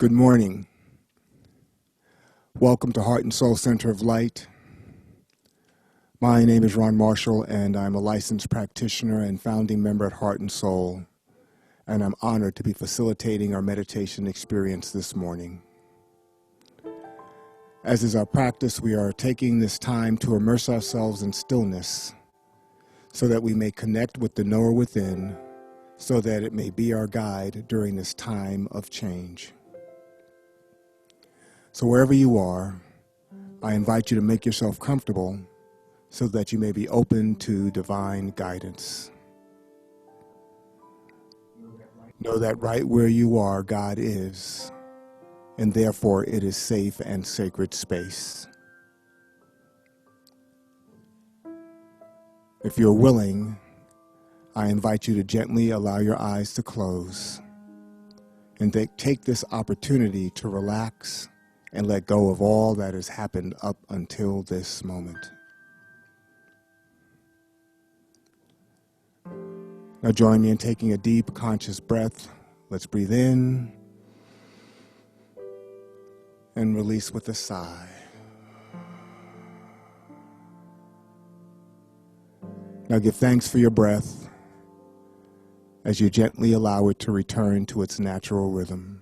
Good morning. Welcome to Heart and Soul Center of Light. My name is Ron Marshall, and I'm a licensed practitioner and founding member at Heart and Soul, and I'm honored to be facilitating our meditation experience this morning. As is our practice, we are taking this time to immerse ourselves in stillness so that we may connect with the knower within, so that it may be our guide during this time of change. So wherever you are, I invite you to make yourself comfortable so that you may be open to divine guidance. Know that right where you are, God is, and therefore it is safe and sacred space. If you're willing, I invite you to gently allow your eyes to close and take this opportunity to relax and let go of all that has happened up until this moment. Now join me in taking a deep, conscious breath. Let's breathe in and release with a sigh. Now give thanks for your breath as you gently allow it to return to its natural rhythm.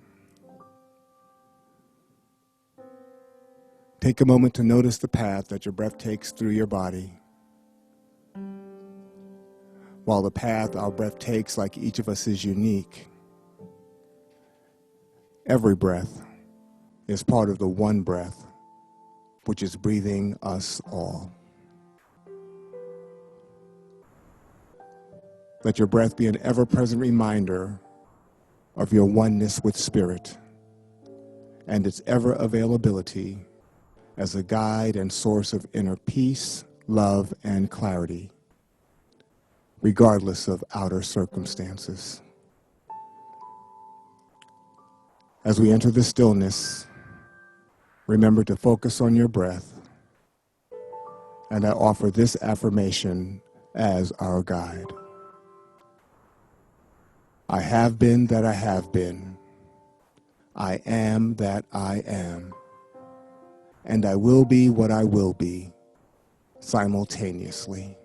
Take a moment to notice the path that your breath takes through your body. While the path our breath takes, like each of us, is unique, every breath is part of the one breath, which is breathing us all. Let your breath be an ever-present reminder of your oneness with Spirit and its ever-availability as a guide and source of inner peace, love, and clarity, regardless of outer circumstances. As we enter the stillness, remember to focus on your breath, and I offer this affirmation as our guide. I have been that I have been. I am that I am. And I will be what I will be simultaneously.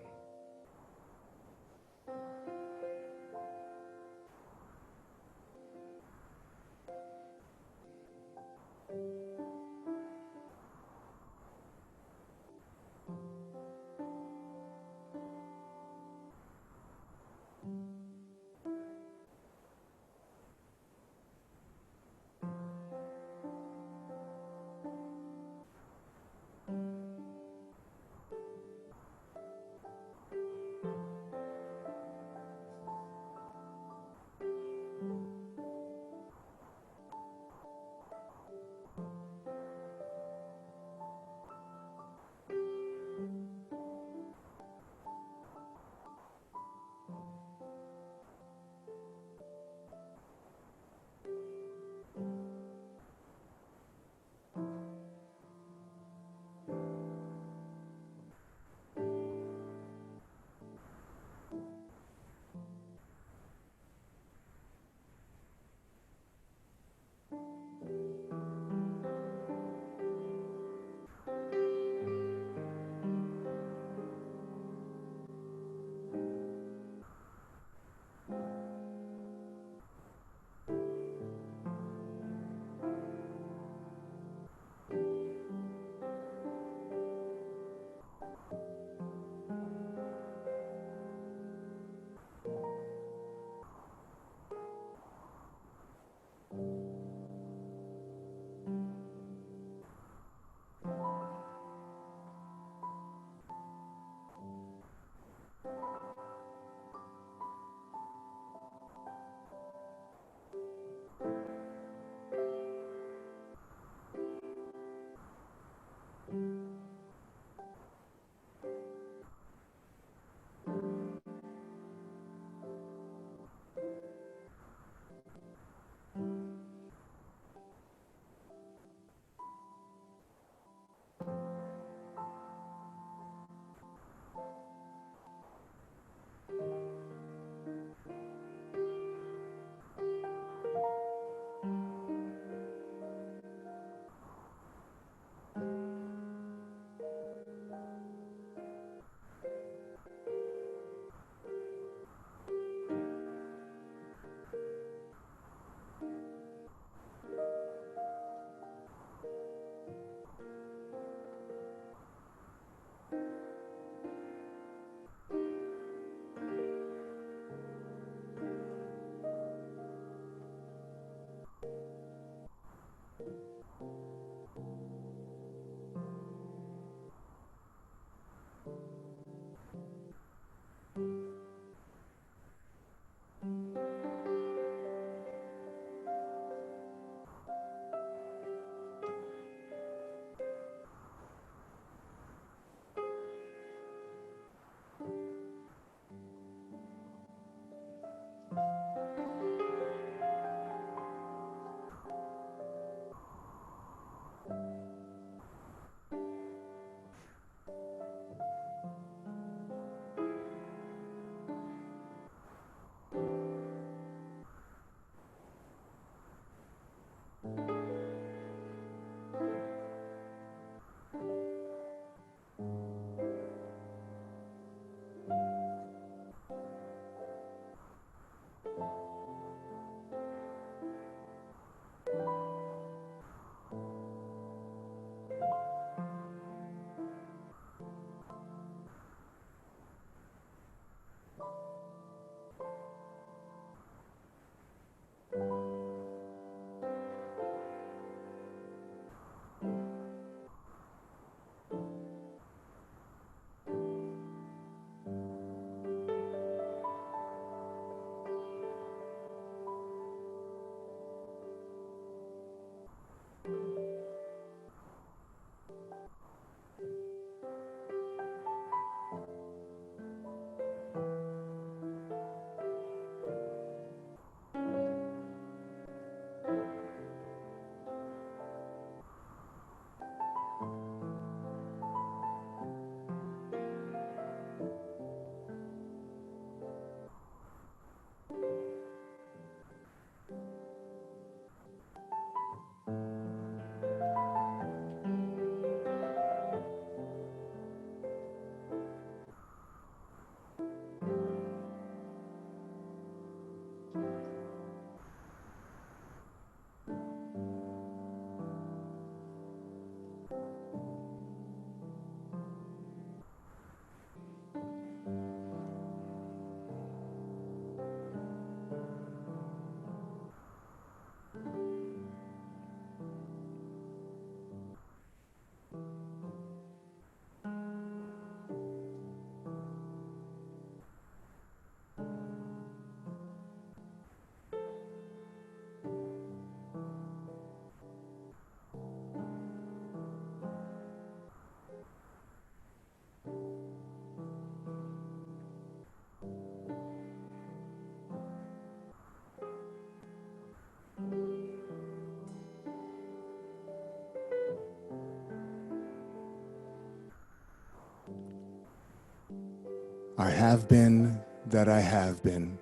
I have been that I have been.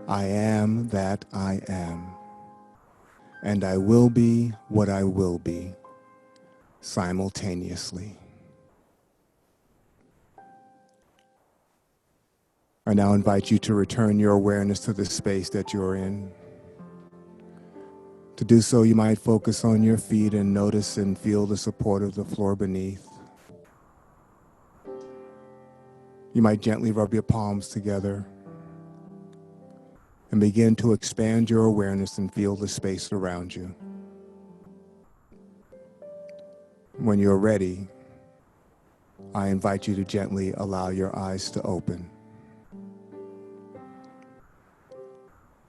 I am that I am. And I will be what I will be simultaneously. I now invite you to return your awareness to the space that you're in. To do so, you might focus on your feet and notice and feel the support of the floor beneath. You might gently rub your palms together and begin to expand your awareness and feel the space around you. When you're ready, I invite you to gently allow your eyes to open.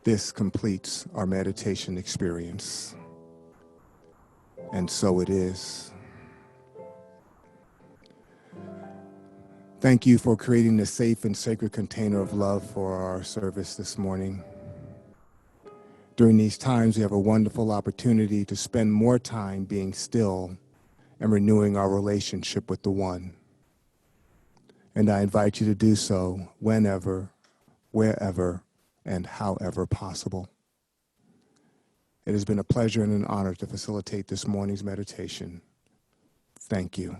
This completes our meditation experience, and so it is. Thank you for creating the safe and sacred container of love for our service this morning. During these times, we have a wonderful opportunity to spend more time being still and renewing our relationship with the One. And I invite you to do so whenever, wherever, and however possible. It has been a pleasure and an honor to facilitate this morning's meditation. Thank you.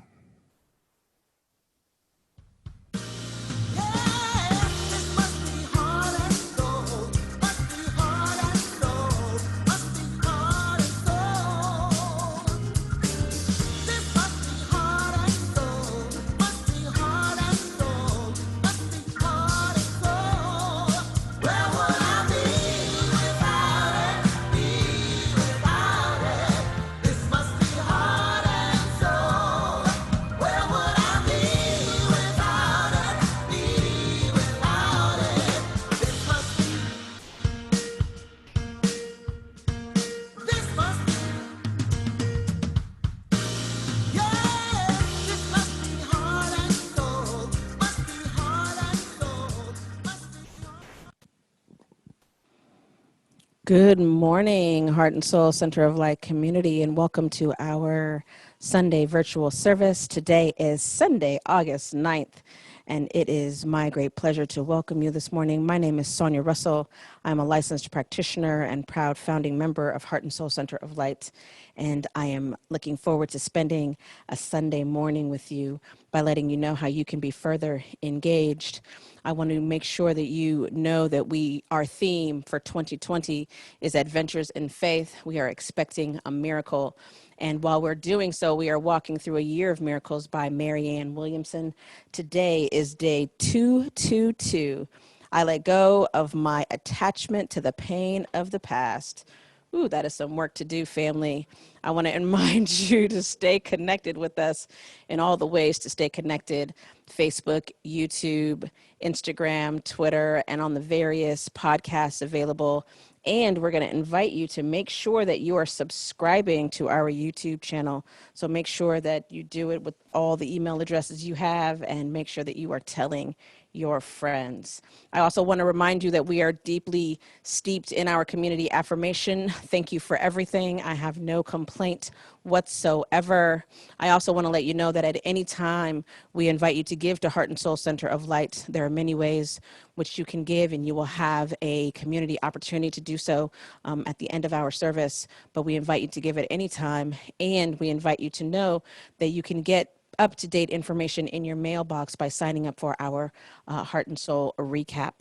Good morning, Heart and Soul Center of Light community, and welcome to our Sunday virtual service. Today is Sunday, August 9th, and it is my great pleasure to welcome you this morning. My name is Sonia Russell. I'm a licensed practitioner and proud founding member of Heart and Soul Center of Light, and I am looking forward to spending a Sunday morning with you by letting you know how you can be further engaged. I want to make sure that you know that our theme for 2020 is Adventures in Faith. We are expecting a miracle. And while we're doing so, we are walking through a year of miracles by Mary Ann Williamson. Today is day 222. I let go of my attachment to the pain of the past. Ooh, that is some work to do, family. I want to remind you to stay connected with us in all the ways to stay connected: Facebook, YouTube, Instagram, Twitter, and on the various podcasts available. And we're going to invite you to make sure that you are subscribing to our YouTube channel. So make sure that you do it with all the email addresses you have, and make sure that you are telling your friends. I also want to remind you that we are deeply steeped in our community affirmation. Thank you for everything. I have no complaint whatsoever. I also want to let you know that at any time we invite you to give to Heart and Soul Center of Light. There are many ways which you can give, and you will have a community opportunity to do so at the end of our service. But we invite you to give at any time, and we invite you to know that you can get up-to-date information in your mailbox by signing up for our Heart and Soul recap.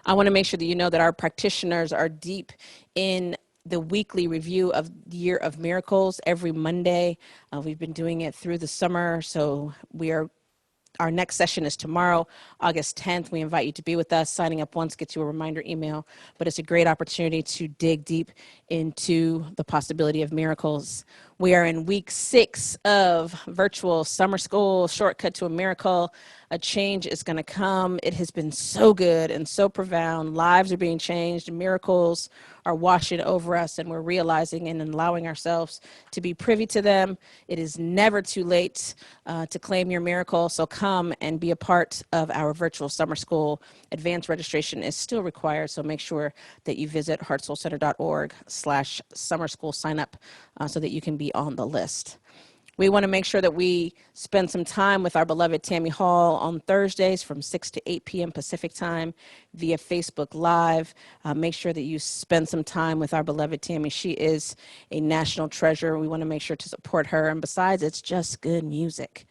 I want to make sure that you know that our practitioners are deep in the weekly review of the Year of Miracles every Monday. We've been doing it through the summer, so our next session is tomorrow, August 10th. We invite you to be with us. Signing up once gets you a reminder email, but it's a great opportunity to dig deep into the possibility of miracles. We are in week 6 of virtual summer school, Shortcut to a Miracle. A change is going to come. It has been so good and so profound. Lives are being changed. Miracles are washing over us, and we're realizing and allowing ourselves to be privy to them. It is never too late to claim your miracle, so come and be a part of our virtual summer school. Advanced registration is still required, so make sure that you visit heartsoulcenter.org/summer school sign up so that you can be on the list. We want to make sure that we spend some time with our beloved Tammy Hall on Thursdays from 6 to 8 p.m. Pacific time via Facebook Live. Make sure that you spend some time with our beloved Tammy. She is a national treasure. We want to make sure to support her. And besides, it's just good music.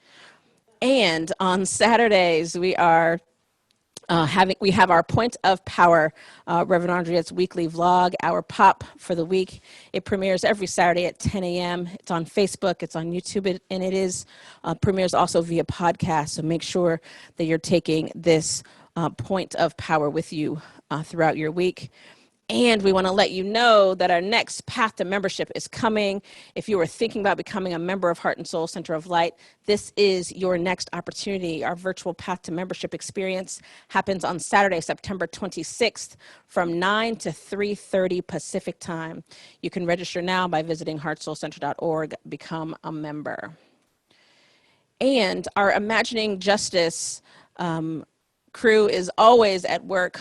And on Saturdays, we have our Point of Power, Reverend Andriette's weekly vlog, our pop for the week. It premieres every Saturday at 10 a.m. It's on Facebook, it's on YouTube, and it is premieres also via podcast. So make sure that you're taking this Point of Power with you throughout your week. And we want to let you know that our next path to membership is coming. If you are thinking about becoming a member of Heart and Soul Center of Light, this is your next opportunity. Our virtual path to membership experience happens on Saturday, September 26th from 9 to 3:30 Pacific time. You can register now by visiting heartsoulcenter.org, become a member. And our Imagining Justice crew is always at work.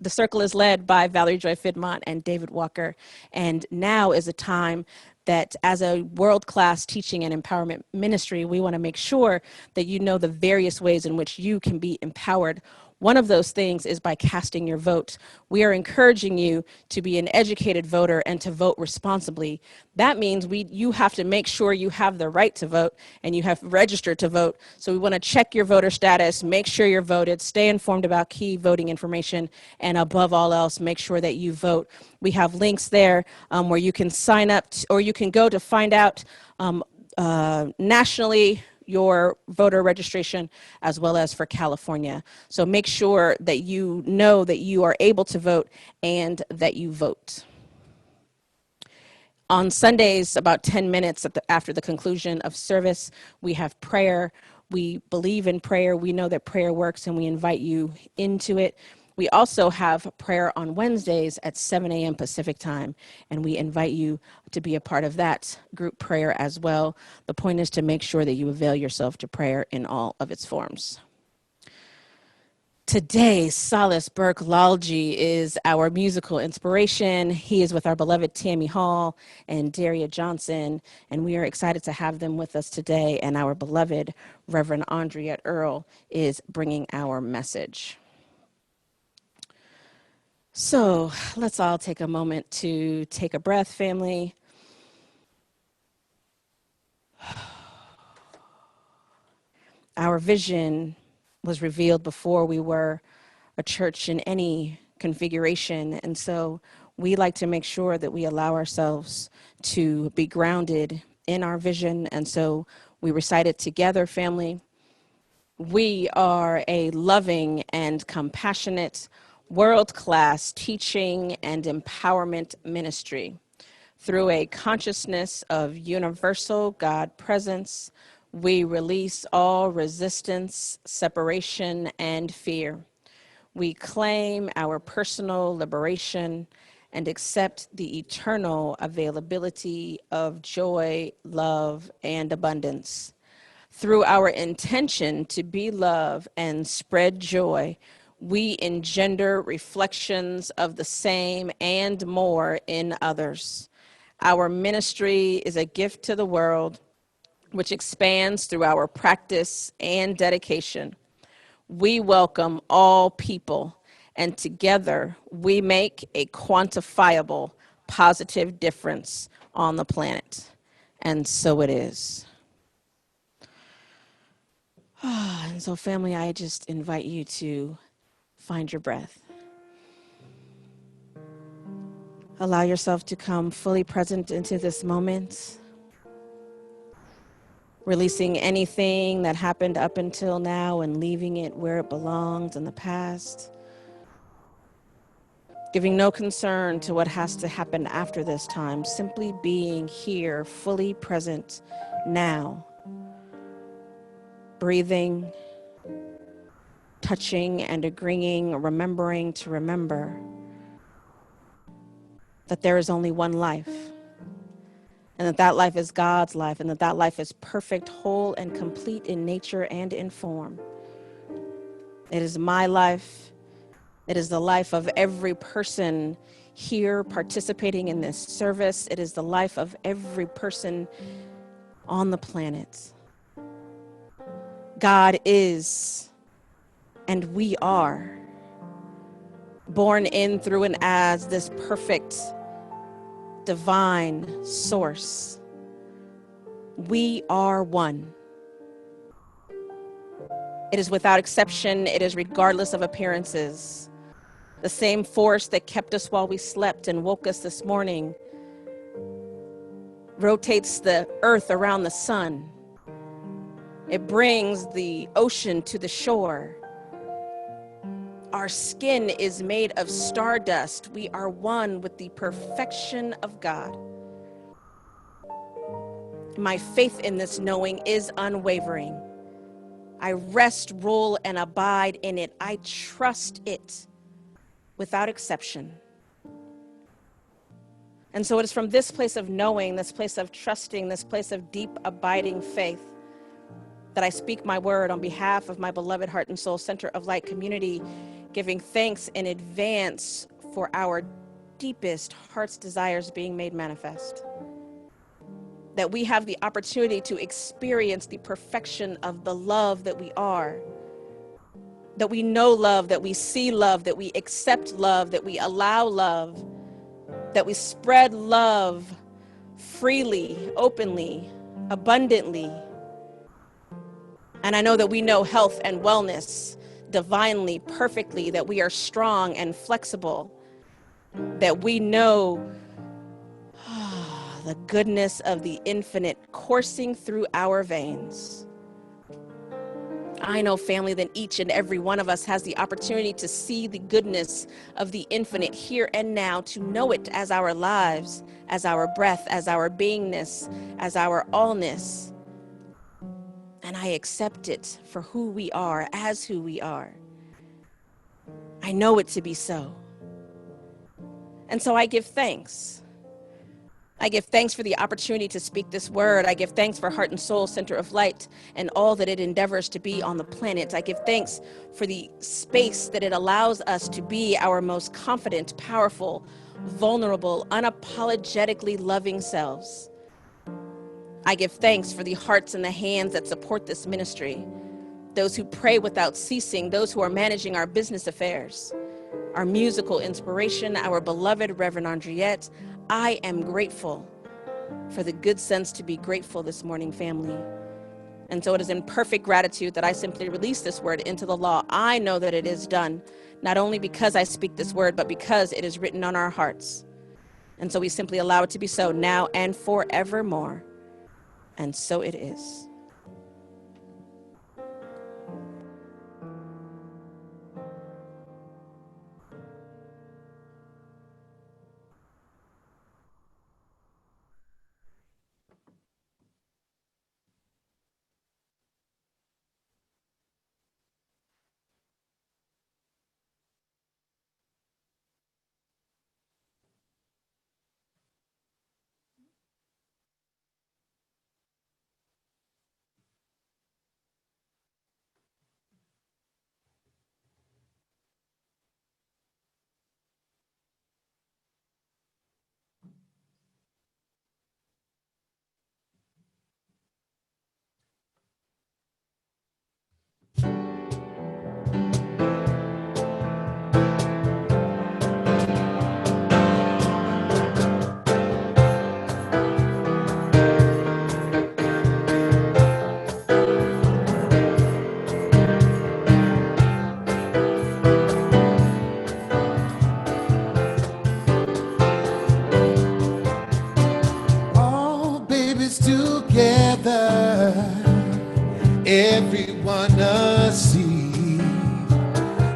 The circle is led by Valerie Joy Fidmont and David Walker, and now is a time that as a world-class teaching and empowerment ministry, we want to make sure that you know the various ways in which you can be empowered. One of those things is by casting your vote. We are encouraging you to be an educated voter and to vote responsibly. That means you have to make sure you have the right to vote and you have registered to vote. So we want to check your voter status, make sure you're voted, stay informed about key voting information, and above all else, make sure that you vote. We have links there where you can sign up or you can go to find out nationally your voter registration as well as for California. So make sure that you know that you are able to vote and that you vote. On Sundays, about 10 minutes after the conclusion of service, we have prayer. We believe in prayer. We know that prayer works, and we invite you into it. We also have prayer on Wednesdays at 7 a.m. Pacific time, and we invite you to be a part of that group prayer as well. The point is to make sure that you avail yourself to prayer in all of its forms. Today, Solas Burke-Lalgee is our musical inspiration. He is with our beloved Tammy Hall and Daria Johnson, and we are excited to have them with us today. And our beloved Reverend Andriette Earl is bringing our message. So let's all take a moment to take a breath, family. Our vision was revealed before we were a church in any configuration. And so we like to make sure that we allow ourselves to be grounded in our vision. And so we recite it together, family. We are a loving and compassionate, world-class teaching and empowerment ministry. Through a consciousness of universal God presence, we release all resistance, separation, and fear. We claim our personal liberation and accept the eternal availability of joy, love, and abundance. Through our intention to be love and spread joy, we engender reflections of the same and more in others. Our ministry is a gift to the world, which expands through our practice and dedication. We welcome all people, and together we make a quantifiable, positive difference on the planet. And so it is. And so, family, I just invite you to find your breath. Allow yourself to come fully present into this moment, releasing anything that happened up until now and leaving it where it belongs in the past. Giving no concern to what has to happen after this time, simply being here, fully present now. Breathing, touching and agreeing, remembering to remember that there is only one life, and that life is God's life, and that life is perfect, whole, and complete in nature and in form. It is my life. It is the life of every person here participating in this service. It is the life of every person on the planet. God is, and we are, born in, through, and as this perfect, divine source. We are one. It is without exception. It is regardless of appearances. The same force that kept us while we slept and woke us this morning rotates the earth around the sun. It brings the ocean to the shore. Our skin is made of stardust. We are one with the perfection of God. My faith in this knowing is unwavering. I rest, rule, and abide in it. I trust it without exception. And so it is from this place of knowing, this place of trusting, this place of deep abiding faith that I speak my word on behalf of my beloved Heart and Soul Center of Light community, giving thanks in advance for our deepest heart's desires being made manifest. That we have the opportunity to experience the perfection of the love that we are. That we know love, that we see love, that we accept love, that we allow love, that we spread love freely, openly, abundantly. And I know that we know health and wellness divinely, perfectly, that we are strong and flexible, that we know the goodness of the infinite coursing through our veins. I know, family, that each and every one of us has the opportunity to see the goodness of the infinite here and now, to know it as our lives, as our breath, as our beingness, as our allness. And I accept it for who we are, as who we are. I know it to be so. And so I give thanks. I give thanks for the opportunity to speak this word. I give thanks for Heart and Soul Center of Light and all that it endeavors to be on the planet. I give thanks for the space that it allows us to be our most confident, powerful, vulnerable, unapologetically loving selves. I give thanks for the hearts and the hands that support this ministry, those who pray without ceasing, those who are managing our business affairs, our musical inspiration, our beloved Reverend Andriette. I am grateful for the good sense to be grateful this morning, family. And so it is in perfect gratitude that I simply release this word into the law. I know that it is done, not only because I speak this word, but because it is written on our hearts. And so we simply allow it to be so now and forevermore. And so it is. Everyone a seed.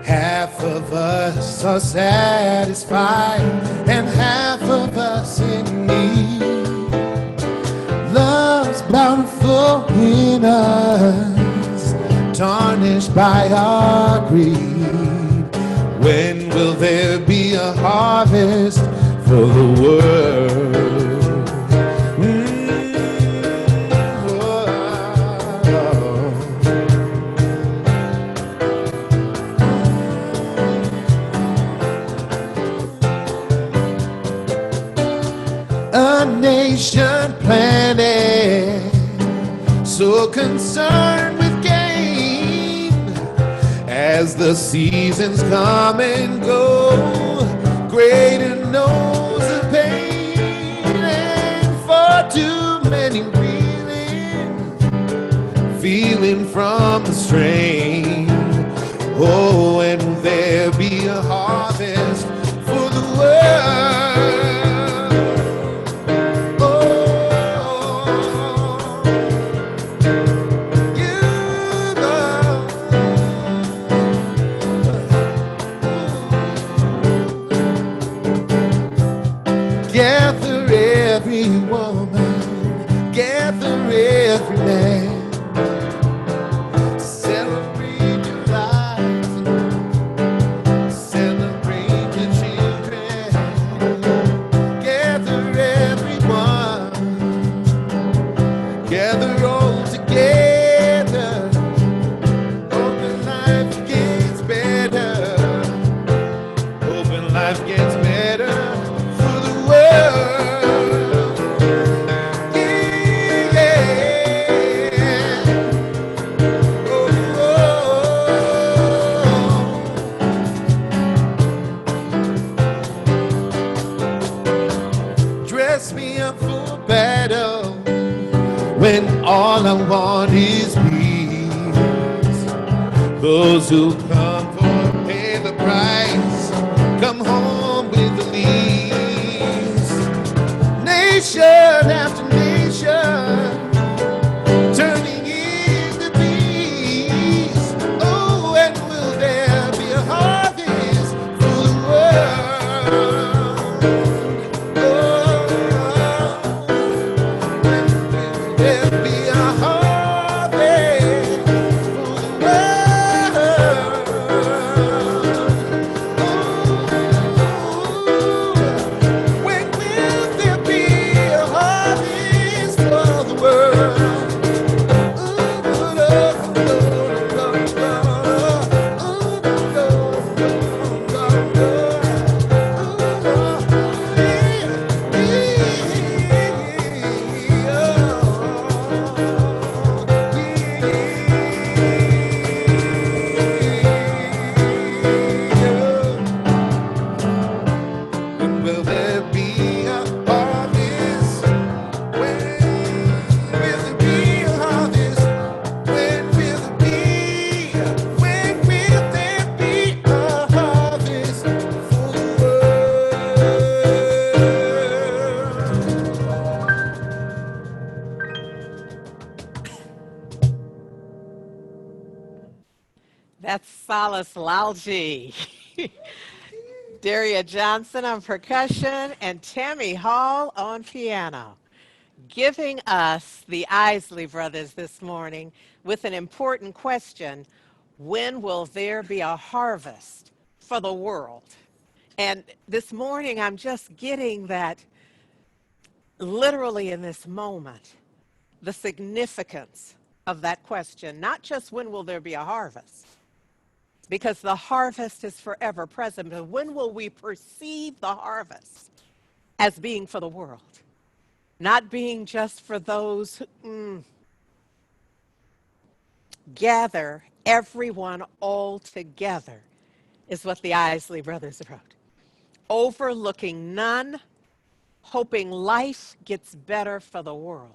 Half of us are satisfied, and half of us in need. Love's bountiful in us, tarnished by our greed. When will there be a harvest for the world? A nation planted, so concerned with gain, as the seasons come and go, greater knows the pain, and for too many feeling from the strain. Oh, and will there be a harvest for the world? Gather every woman, gather every man, celebrate your lives, celebrate your children. Gather everyone, gather all together. Open life gets better, open life gets better. When all I want is peace. Those who come for pay the price, come home with the least. Nation after nation, turning into peace. Oh, and will there be a harvest for the world? When will there be a That's Solas-Lalgee. Daria Johnson on percussion and Tammy Hall on piano, giving us the Isley Brothers this morning with an important question: when will there be a harvest for the world? And this morning I'm just getting that literally in this moment, the significance of that question, not just when will there be a harvest, because the harvest is forever present, but when will we perceive the harvest as being for the world, not being just for those who gather everyone all together, is what the Isley Brothers wrote. Overlooking none, hoping life gets better for the world.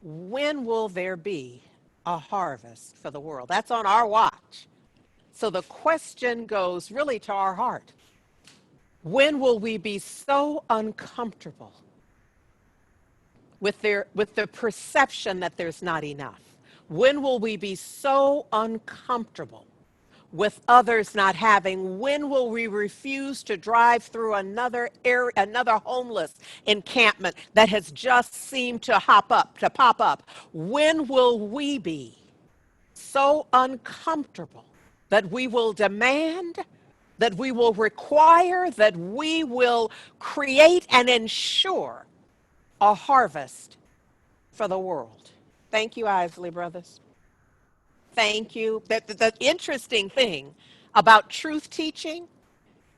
When will there be a harvest for the world? That's on our watch. So the question goes really to our heart. When will we be so uncomfortable with the perception that there's not enough? When will we be so uncomfortable with others not having? When will we refuse to drive through another area, another homeless encampment that has just seemed to pop up? When will we be so uncomfortable that we will demand, that we will require, that we will create and ensure a harvest for the world? Thank you, Isley Brothers. Thank you. The interesting thing about truth teaching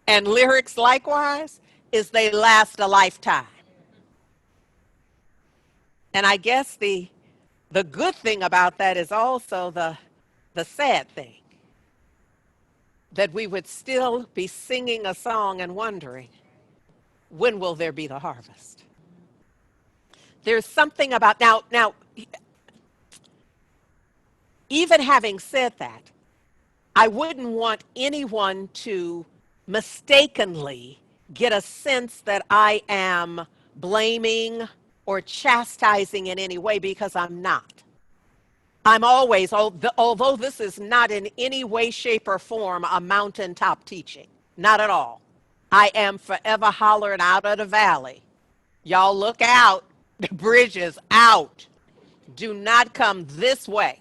and lyrics likewise is they last a lifetime. And I guess the good thing about that is also the sad thing, that we would still be singing a song and wondering, when will there be the harvest? There's something about, now, even having said that, I wouldn't want anyone to mistakenly get a sense that I am blaming or chastising in any way, because I'm not. I'm always, although this is not in any way, shape, or form a mountaintop teaching, not at all. I am forever hollering out of the valley. Y'all look out, the bridge is out. Do not come this way.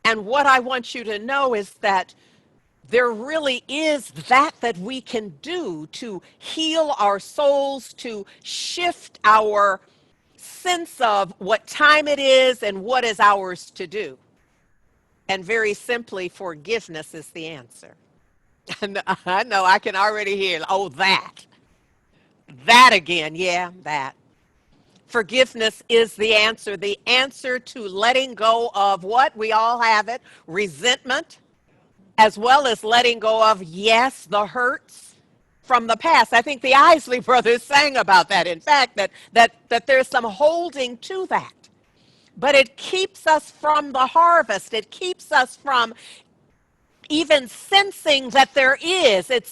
And what I want you to know is that there really is that we can do to heal our souls, to shift our sense of what time it is and what is ours to do. And very simply, forgiveness is the answer. And I know I can already hear, oh, that again, yeah, that. Forgiveness is the answer to letting go of what? We all have it, resentment, as well as letting go of, yes, the hurts from the past. I think the Isley Brothers sang about that, in fact, that there's some holding to that. But it keeps us from the harvest. It keeps us from even sensing that there is. It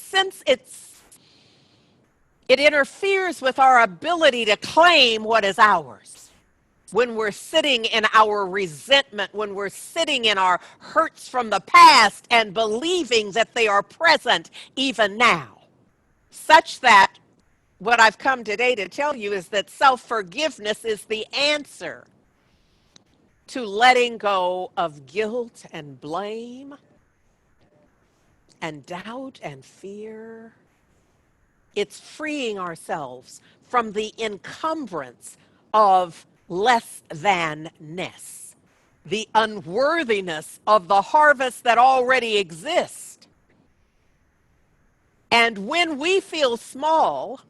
interferes with our ability to claim what is ours. When we're sitting in our resentment, when we're sitting in our hurts from the past and believing that they are present even now. Such that what I've come today to tell you is that self-forgiveness is the answer to letting go of guilt and blame and doubt and fear. It's freeing ourselves from the encumbrance of less than-ness, the unworthiness of the harvest that already exists. And when we feel small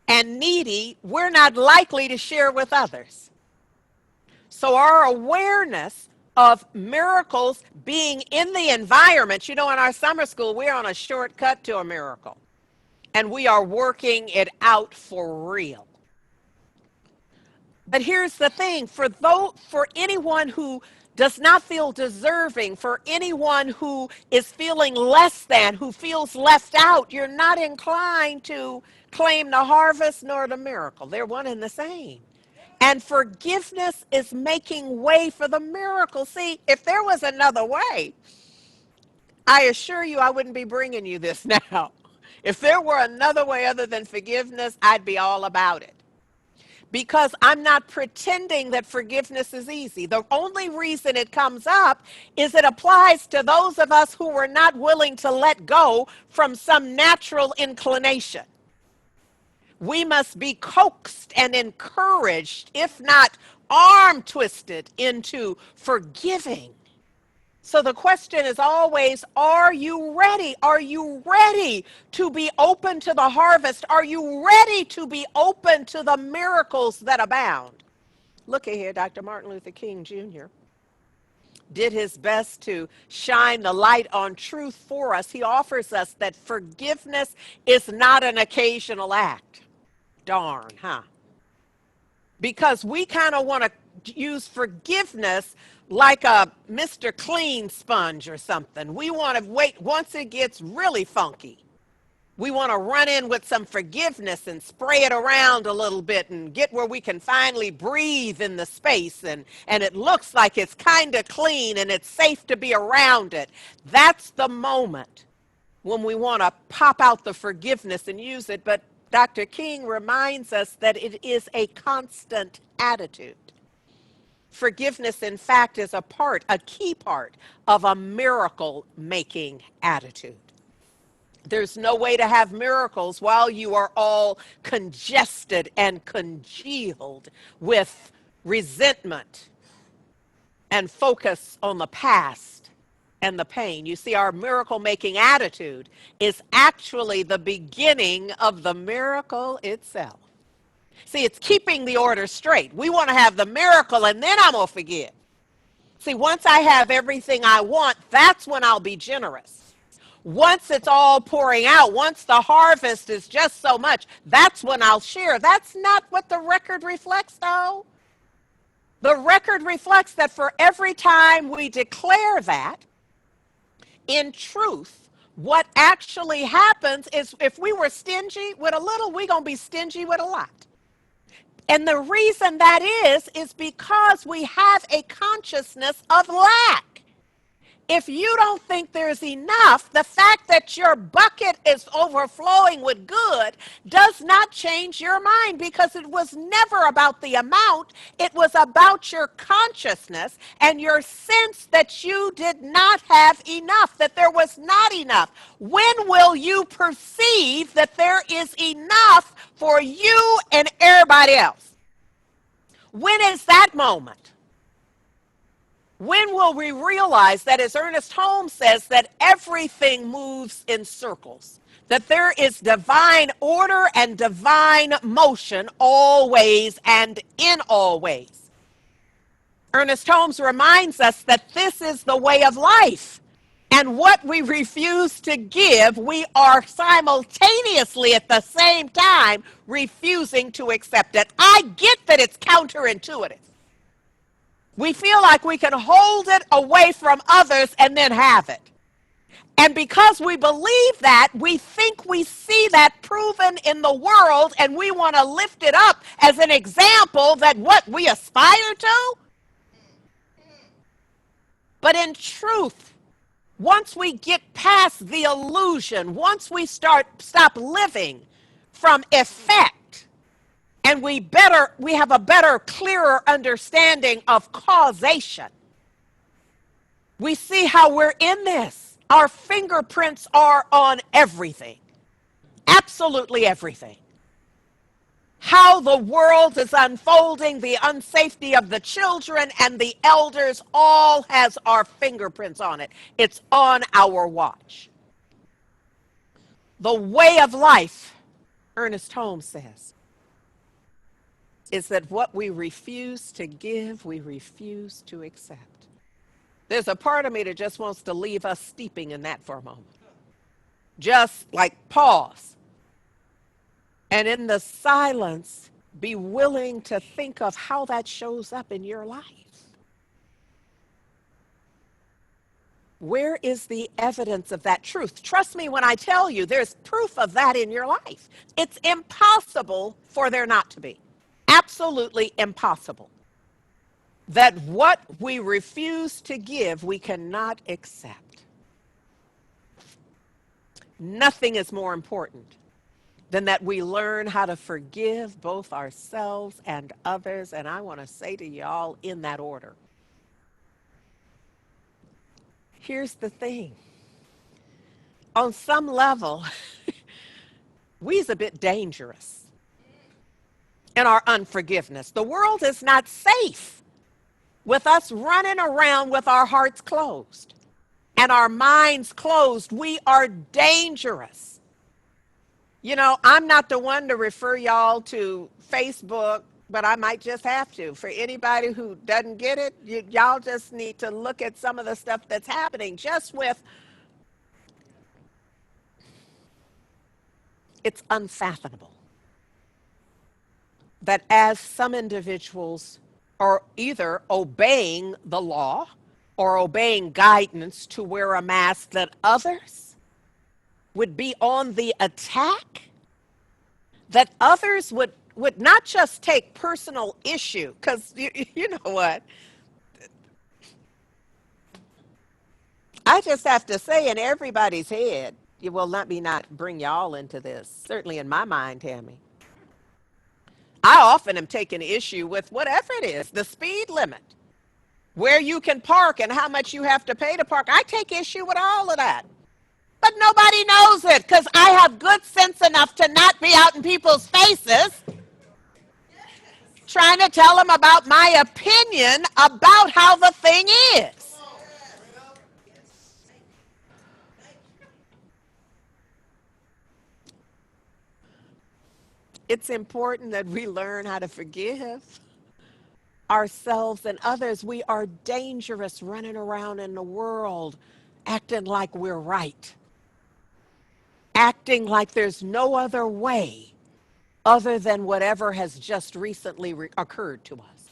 and needy, we're not likely to share with others. So our awareness of miracles being in the environment, in our summer school, we're on a shortcut to a miracle. And we are working it out for real. But here's the thing, for anyone who does not feel deserving, for anyone who is feeling less than, who feels left out, you're not inclined to claim the harvest nor the miracle. They're one and the same. And forgiveness is making way for the miracle. See, if there was another way, I assure you I wouldn't be bringing you this now. If there were another way other than forgiveness, I'd be all about it. Because I'm not pretending that forgiveness is easy. The only reason it comes up is it applies to those of us who were not willing to let go from some natural inclination. We must be coaxed and encouraged, if not arm twisted, into forgiving. So the question is always, are you ready? Are you ready to be open to the harvest? Are you ready to be open to the miracles that abound? Look at here, Dr. Martin Luther King Jr. did his best to shine the light on truth for us. He offers us that forgiveness is not an occasional act. Darn, huh? Because we kind of want to use forgiveness like a Mr. Clean sponge or something. We want to wait once it gets really funky. We want to run in with some forgiveness and spray it around a little bit and get where we can finally breathe in the space and it looks like it's kind of clean and it's safe to be around it. That's the moment when we want to pop out the forgiveness and use it. But Dr. King reminds us that it is a constant attitude. Forgiveness, in fact, is a key part of a miracle-making attitude. There's no way to have miracles while you are all congested and congealed with resentment and focus on the past and the pain. You see, our miracle-making attitude is actually the beginning of the miracle itself. See, it's keeping the order straight. We want to have the miracle and then I'm going to forgive. See, once I have everything I want, that's when I'll be generous. Once it's all pouring out, once the harvest is just so much, that's when I'll share. That's not what the record reflects, though. The record reflects that for every time we declare that, in truth, what actually happens is if we were stingy with a little, we're going to be stingy with a lot. And the reason that is because we have a consciousness of lack. If you don't think there's enough, the fact that your bucket is overflowing with good does not change your mind, because it was never about the amount. It was about your consciousness and your sense that you did not have enough, that there was not enough. When will you perceive that there is enough for you and everybody else? When is that moment? When will we realize that, as Ernest Holmes says, that everything moves in circles, that there is divine order and divine motion always and in all ways? Ernest Holmes reminds us that this is the way of life, and what we refuse to give, we are simultaneously at the same time refusing to accept it. I get that it's counterintuitive. We feel like we can hold it away from others and then have it. And because we believe that, we think we see that proven in the world, and we want to lift it up as an example that what we aspire to. But in truth, once we get past the illusion, once we stop living from effect, and we have a better, clearer understanding of causation, we see how we're in this. Our fingerprints are on everything, absolutely everything. How the world is unfolding, the unsafety of the children and the elders, all has our fingerprints on it. It's on our watch. The way of life, Ernest Holmes says, is that what we refuse to give, we refuse to accept. There's a part of me that just wants to leave us steeping in that for a moment. Just like pause. And in the silence, be willing to think of how that shows up in your life. Where is the evidence of that truth? Trust me when I tell you, there's proof of that in your life. It's impossible for there not to be. Absolutely impossible. That what we refuse to give, we cannot accept. Nothing is more important than that we learn how to forgive both ourselves and others. And I want to say to y'all in that order, here's the thing. On some level, we's a bit dangerous in our unforgiveness. The world is not safe with us running around with our hearts closed and our minds closed. We are dangerous. You know, I'm not the one to refer y'all to Facebook, but I might just have to. For anybody who doesn't get it, y'all just need to look at some of the stuff that's happening just with, it's unfathomable that as some individuals are either obeying the law or obeying guidance to wear a mask, that others would be on the attack, that others would not just take personal issue, because you know what? I just have to say in everybody's head, you will let me not bring y'all into this, certainly in my mind, Tammy. I often am taking issue with whatever it is, the speed limit, where you can park and how much you have to pay to park. I take issue with all of that. But nobody knows it because I have good sense enough to not be out in people's faces trying to tell them about my opinion about how the thing is. It's important that we learn how to forgive ourselves and others. We are dangerous running around in the world acting like we're right, acting like there's no other way other than whatever has just recently occurred to us,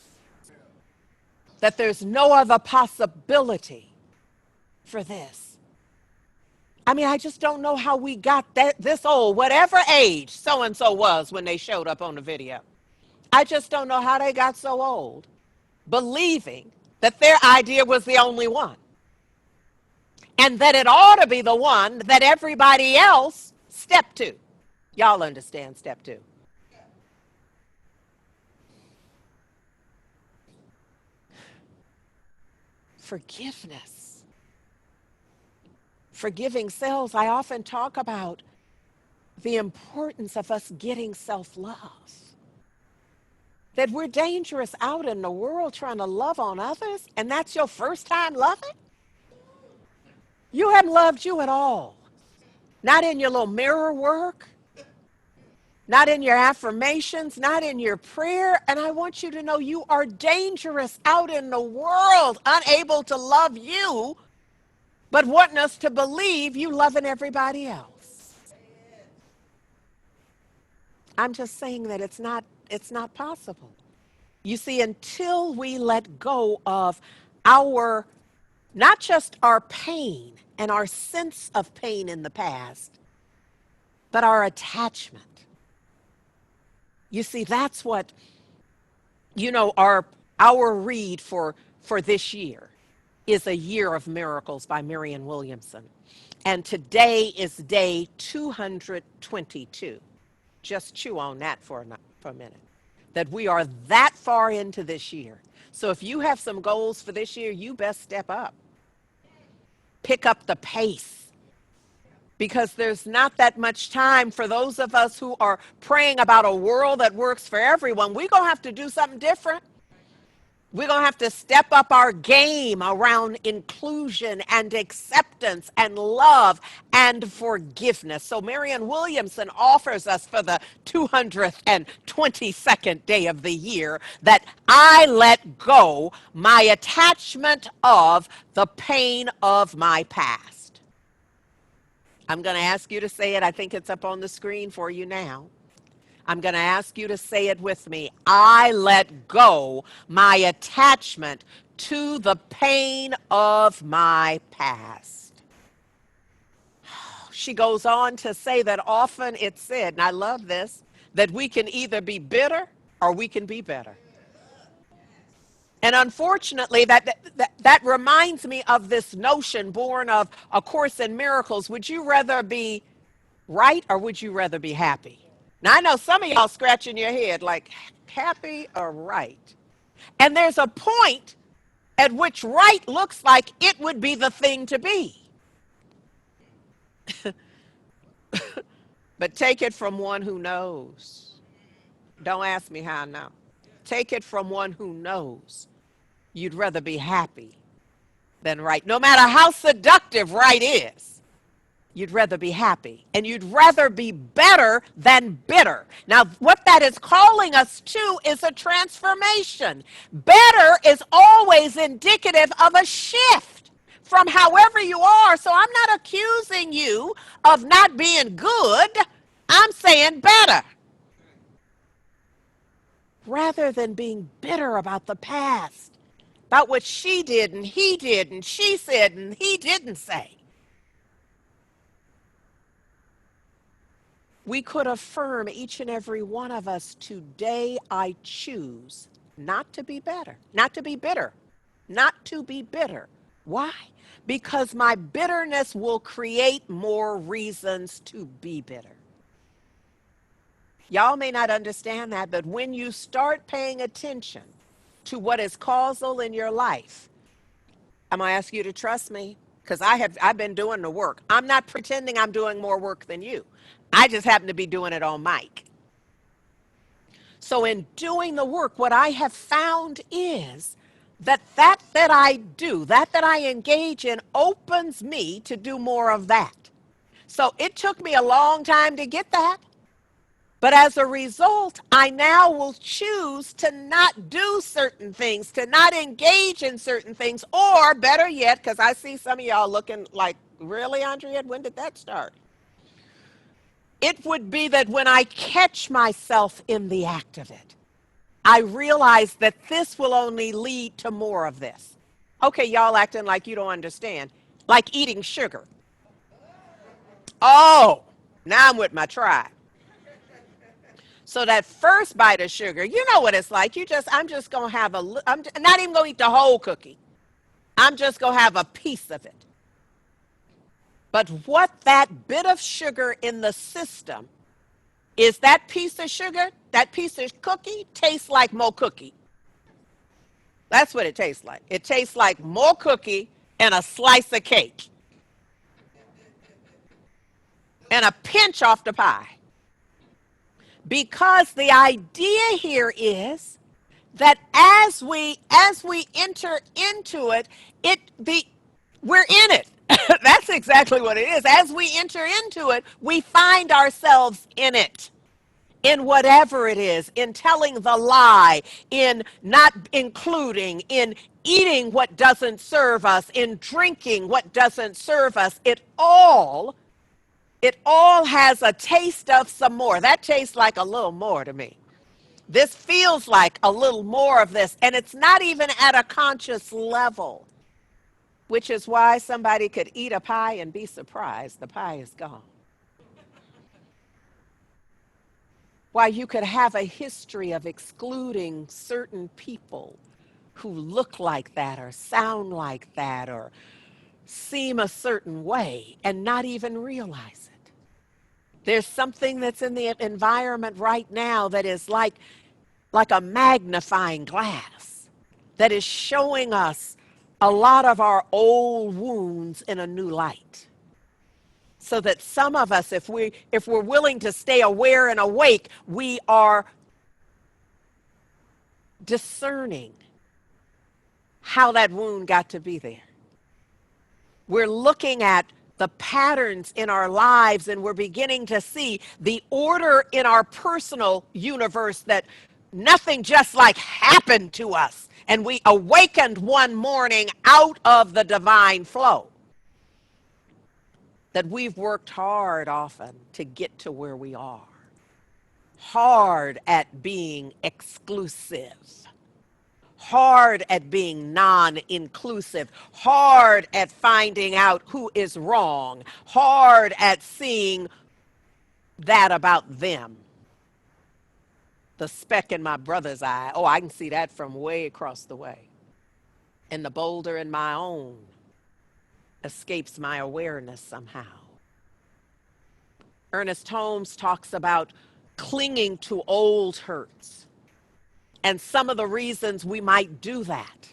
that there's no other possibility for this. I mean, I just don't know how we got this old, whatever age so-and-so was when they showed up on the video. I just don't know how they got so old, believing that their idea was the only one, and that it ought to be the one that everybody else stepped to. Y'all understand step two. Forgiveness. Forgiving selves. I often talk about the importance of us getting self-love. That we're dangerous out in the world trying to love on others, and that's your first time loving? You haven't loved you at all. Not in your little mirror work, not in your affirmations, not in your prayer. And I want you to know you are dangerous out in the world, unable to love you, but wanting us to believe you loving everybody else. I'm just saying that it's not possible. You see, until we let go of our, not just our pain and our sense of pain in the past, but our attachment. You see, that's what, our read for this year is A Year of Miracles by Marianne Williamson. And today is day 222. Just chew on that for a minute. That we are that far into this year. So if you have some goals for this year, you best step up. Pick up the pace. Because there's not that much time for those of us who are praying about a world that works for everyone. We're going to have to do something different. We're going to have to step up our game around inclusion and acceptance and love and forgiveness. So Marianne Williamson offers us for the 222nd day of the year that I let go my attachment of the pain of my past. I'm going to ask you to say it. I think it's up on the screen for you now. I'm going to ask you to say it with me. I let go my attachment to the pain of my past. She goes on to say that often it's said, and I love this, that we can either be bitter or we can be better. And unfortunately, that reminds me of this notion born of A Course in Miracles. Would you rather be Right, or would you rather be happy? Now, I know some of y'all scratching your head like, happy or right? And there's a point at which right looks like it would be the thing to be. But take it from one who knows. Don't ask me how I know. Take it from one who knows. You'd rather be happy than right. No matter how seductive right is, you'd rather be happy. And you'd rather be better than bitter. Now, what that is calling us to is a transformation. Better is always indicative of a shift from however you are. So I'm not accusing you of not being good. I'm saying better. Rather than being bitter about the past, about what she did and he did and she said and he didn't say. We could affirm, each and every one of us, today I choose not to be better, not to be bitter, not to be bitter. Why? Because my bitterness will create more reasons to be bitter. Y'all may not understand that, but when you start paying attention to what is causal in your life, I'm going to ask you to trust me, because I've been doing the work. I'm not pretending I'm doing more work than you. I just happen to be doing it on mic. So in doing the work, what I have found is that I do, that I engage in, opens me to do more of that. So it took me a long time to get that. But as a result, I now will choose to not do certain things, to not engage in certain things, or better yet, because I see some of y'all looking like, really, Andriette, when did that start? It would be that when I catch myself in the act of it, I realize that this will only lead to more of this. Okay, y'all acting like you don't understand. Like eating sugar. Oh, now I'm with my tribe. So that first bite of sugar, you know what it's like. I'm just going to have I'm not even going to eat the whole cookie. I'm just going to have a piece of it. But what that bit of sugar in the system is, that piece of sugar, that piece of cookie tastes like more cookie. That's what it tastes like. It tastes like more cookie and a slice of cake. And a pinch off the pie. Because the idea here is that as we enter into it, we're in it. That's exactly what it is. As we enter into it, we find ourselves in it. In whatever it is, in telling the lie, in not including, in eating what doesn't serve us, in drinking what doesn't serve us, it all has a taste of some more. That tastes like a little more to me. This feels like a little more of this, and it's not even at a conscious level, which is why somebody could eat a pie and be surprised the pie is gone. Why you could have a history of excluding certain people who look like that or sound like that or seem a certain way and not even realize it. There's something that's in the environment right now that is like a magnifying glass that is showing us a lot of our old wounds in a new light. So that some of us, if we're willing to stay aware and awake, we are discerning how that wound got to be there. We're looking at the patterns in our lives, and we're beginning to see the order in our personal universe, that nothing just like happened to us and we awakened one morning out of the divine flow. That we've worked hard often to get to where we are. Hard at being exclusive. Hard at being non-inclusive. Hard at finding out who is wrong. Hard at seeing that about them. The speck in my brother's eye. Oh, I can see that from way across the way. And the boulder in my own escapes my awareness somehow. Ernest Holmes talks about clinging to old hurts and some of the reasons we might do that.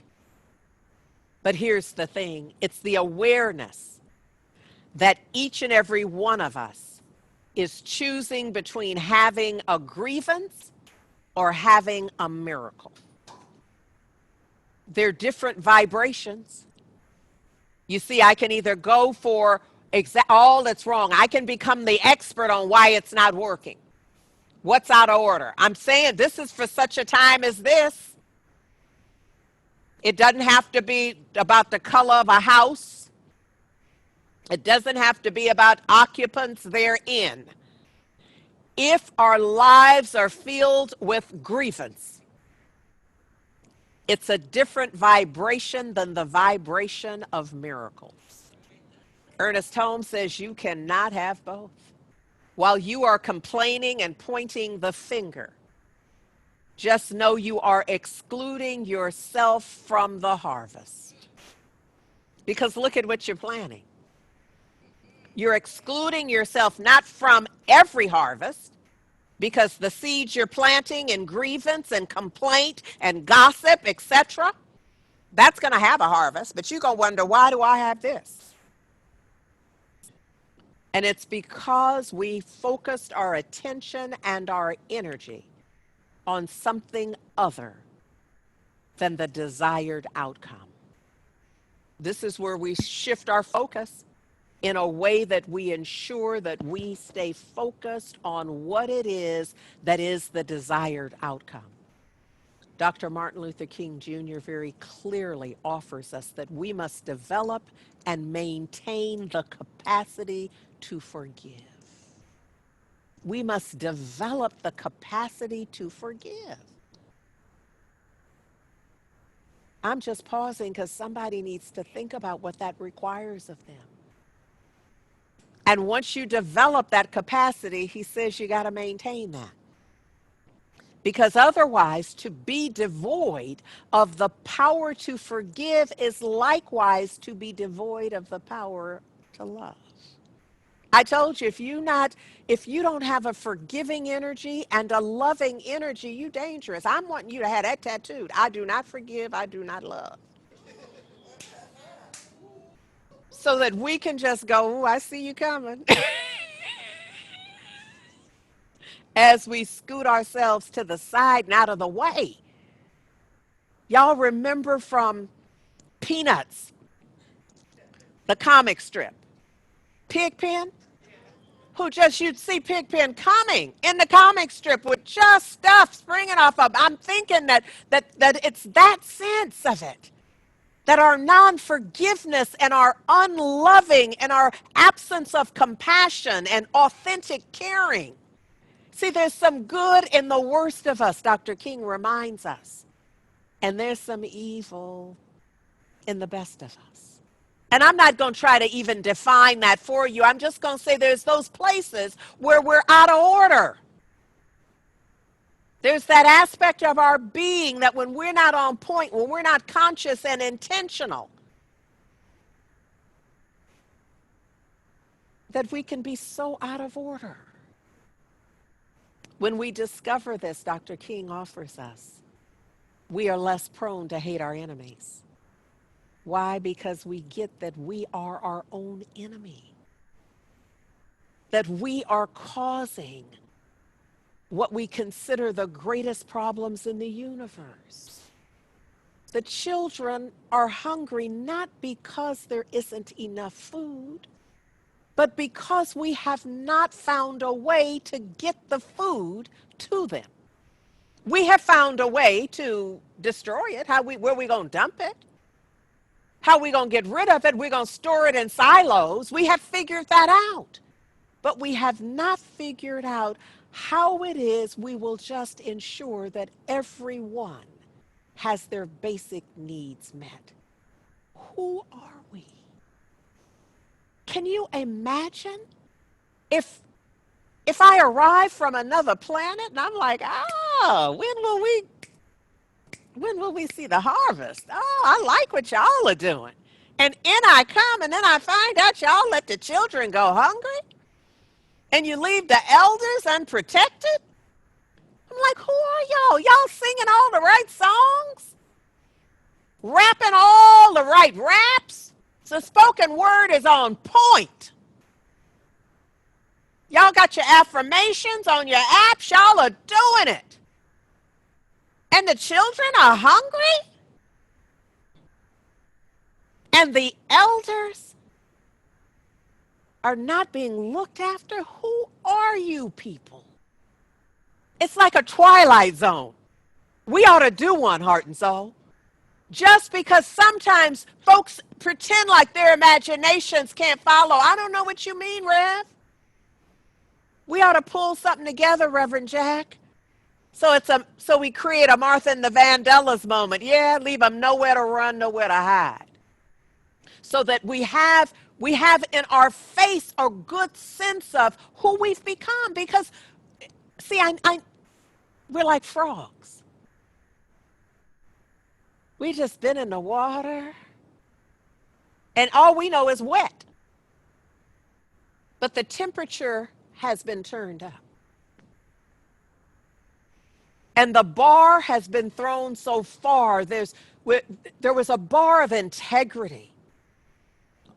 But here's the thing, it's the awareness that each and every one of us is choosing between having a grievance or having a miracle. They're different vibrations. You see, I can either go for all that's wrong. I can become the expert on why it's not working. What's out of order? I'm saying this is for such a time as this. It doesn't have to be about the color of a house. It doesn't have to be about occupants therein. If our lives are filled with grievance, it's a different vibration than the vibration of miracles. Ernest Holmes says you cannot have both. While you are complaining and pointing the finger, just know you are excluding yourself from the harvest. Because look at what you're planting. You're excluding yourself not from every harvest, because the seeds you're planting in grievance and complaint and gossip, etc., that's going to have a harvest, but you're going to wonder, why do I have this? And it's because we focused our attention and our energy on something other than the desired outcome. This is where we shift our focus in a way that we ensure that we stay focused on what it is that is the desired outcome. Dr. Martin Luther King Jr. very clearly offers us that we must develop and maintain the capacity to forgive. We must develop the capacity to forgive. I'm just pausing because somebody needs to think about what that requires of them. And once you develop that capacity, he says you got to maintain that. Because otherwise, to be devoid of the power to forgive is likewise to be devoid of the power to love. I told you, if you don't have a forgiving energy and a loving energy, you're dangerous. I'm wanting you to have that tattooed. I do not forgive, I do not love. So that we can just go, "Ooh, I see you coming." As we scoot ourselves to the side and out of the way. Y'all remember from Peanuts, the comic strip, Pigpen? You'd see Pigpen coming in the comic strip with just stuff springing off of. I'm thinking that it's that sense of it. That our non-forgiveness and our unloving and our absence of compassion and authentic caring. See, there's some good in the worst of us, Dr. King reminds us. And there's some evil in the best of us. And I'm not going to try to even define that for you. I'm just going to say there's those places where we're out of order. There's that aspect of our being that when we're not on point, when we're not conscious and intentional, that we can be so out of order. When we discover this, Dr. King offers us, we are less prone to hate our enemies. Why? Because we get that we are our own enemy. That we are causing what we consider the greatest problems in the universe. The children are hungry not because there isn't enough food, but because we have not found a way to get the food to them. We have found a way to destroy it. Where we going to dump it? How we going to get rid of it? We're going to store it in silos. We have figured that out. But we have not figured out how it is we will just ensure that everyone has their basic needs met. Who are we? Can you imagine if I arrive from another planet and I'm like, when will we see the harvest? Oh, I like what y'all are doing. And in I come and then I find out y'all let the children go hungry. and you leave the elders unprotected? I'm like, who are y'all? Y'all singing all the right songs? Rapping all the right raps? So spoken word is on point. Y'all got your affirmations on your apps. Y'all are doing it. And the children are hungry? And the elders are not being looked after? Who are you people? It's like a twilight zone. We ought to do one, Heart and Soul. Just because sometimes folks pretend like their imaginations can't follow. I don't know what you mean, Rev. We ought to pull something together, Reverend Jack. So we create a Martha and the Vandellas moment. Yeah, leave them nowhere to run, nowhere to hide. So that we have in our face a good sense of who we've become. Because, see, we're like frogs. We just been in the water, and all we know is wet. But the temperature has been turned up. And the bar has been thrown so far. There was a bar of integrity,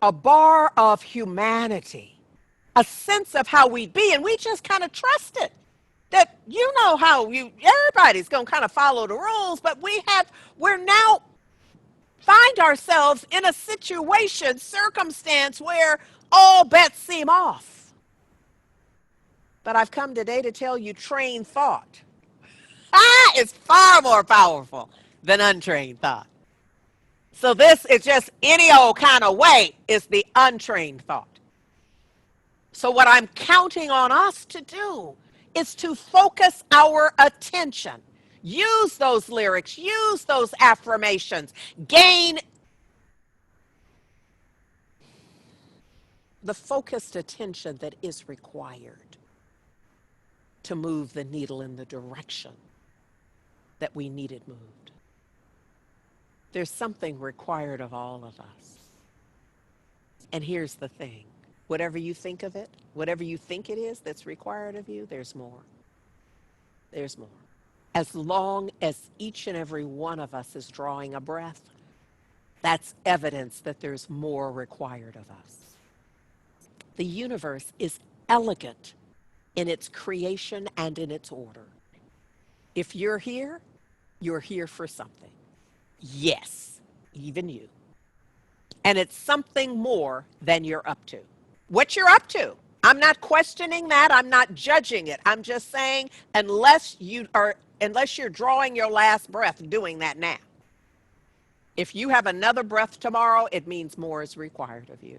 a bar of humanity, a sense of how we'd be, and we just kind of trusted that everybody's going to kind of follow the rules, but we're now find ourselves in a circumstance where all bets seem off. But I've come today to tell you trained thought is far more powerful than untrained thought. So this is just any old kind of way is the untrained thought. So what I'm counting on us to do is to focus our attention. Use those lyrics, use those affirmations, gain the focused attention that is required to move the needle in the direction that we need it moved. There's something required of all of us. And here's the thing. Whatever you think of it, whatever you think it is that's required of you, there's more. There's more. As long as each and every one of us is drawing a breath, that's evidence that there's more required of us. The universe is elegant in its creation and in its order. If you're here for something. Yes, even you. And it's something more than you're up to. What you're up to. I'm not questioning that. I'm not judging it. I'm just saying unless you're drawing your last breath doing that now. If you have another breath tomorrow, it means more is required of you.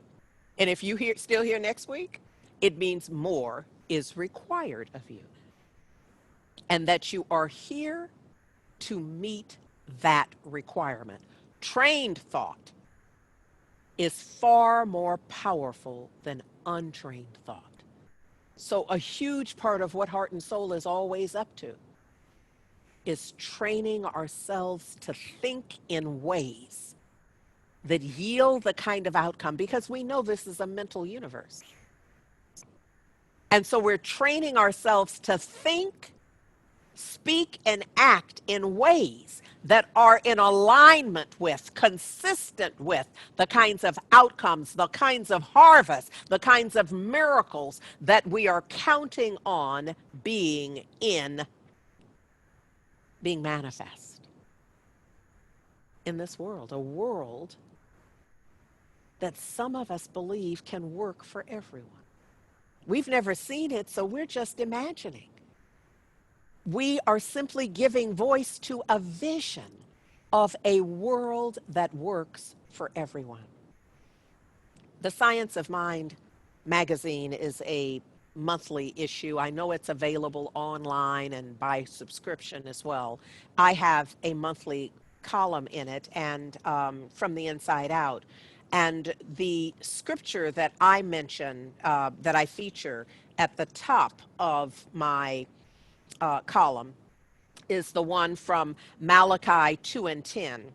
And if you still here next week, it means more is required of you. And that you are here to meet that requirement. Trained thought is far more powerful than untrained thought. So a huge part of what Heart and Soul is always up to is training ourselves to think in ways that yield the kind of outcome, because we know this is a mental universe. And so we're training ourselves to think, speak, and act in ways that are in alignment with, consistent with the kinds of outcomes, the kinds of harvests, the kinds of miracles that we are counting on being manifest in this world, a world that some of us believe can work for everyone. We've never seen it, so we're just imagining. We are simply giving voice to a vision of a world that works for everyone. The Science of Mind magazine is a monthly issue. I know it's available online and by subscription as well. I have a monthly column in it, and from the inside out. And the scripture that I mention, that I feature at the top of my column, is the one from Malachi 2:10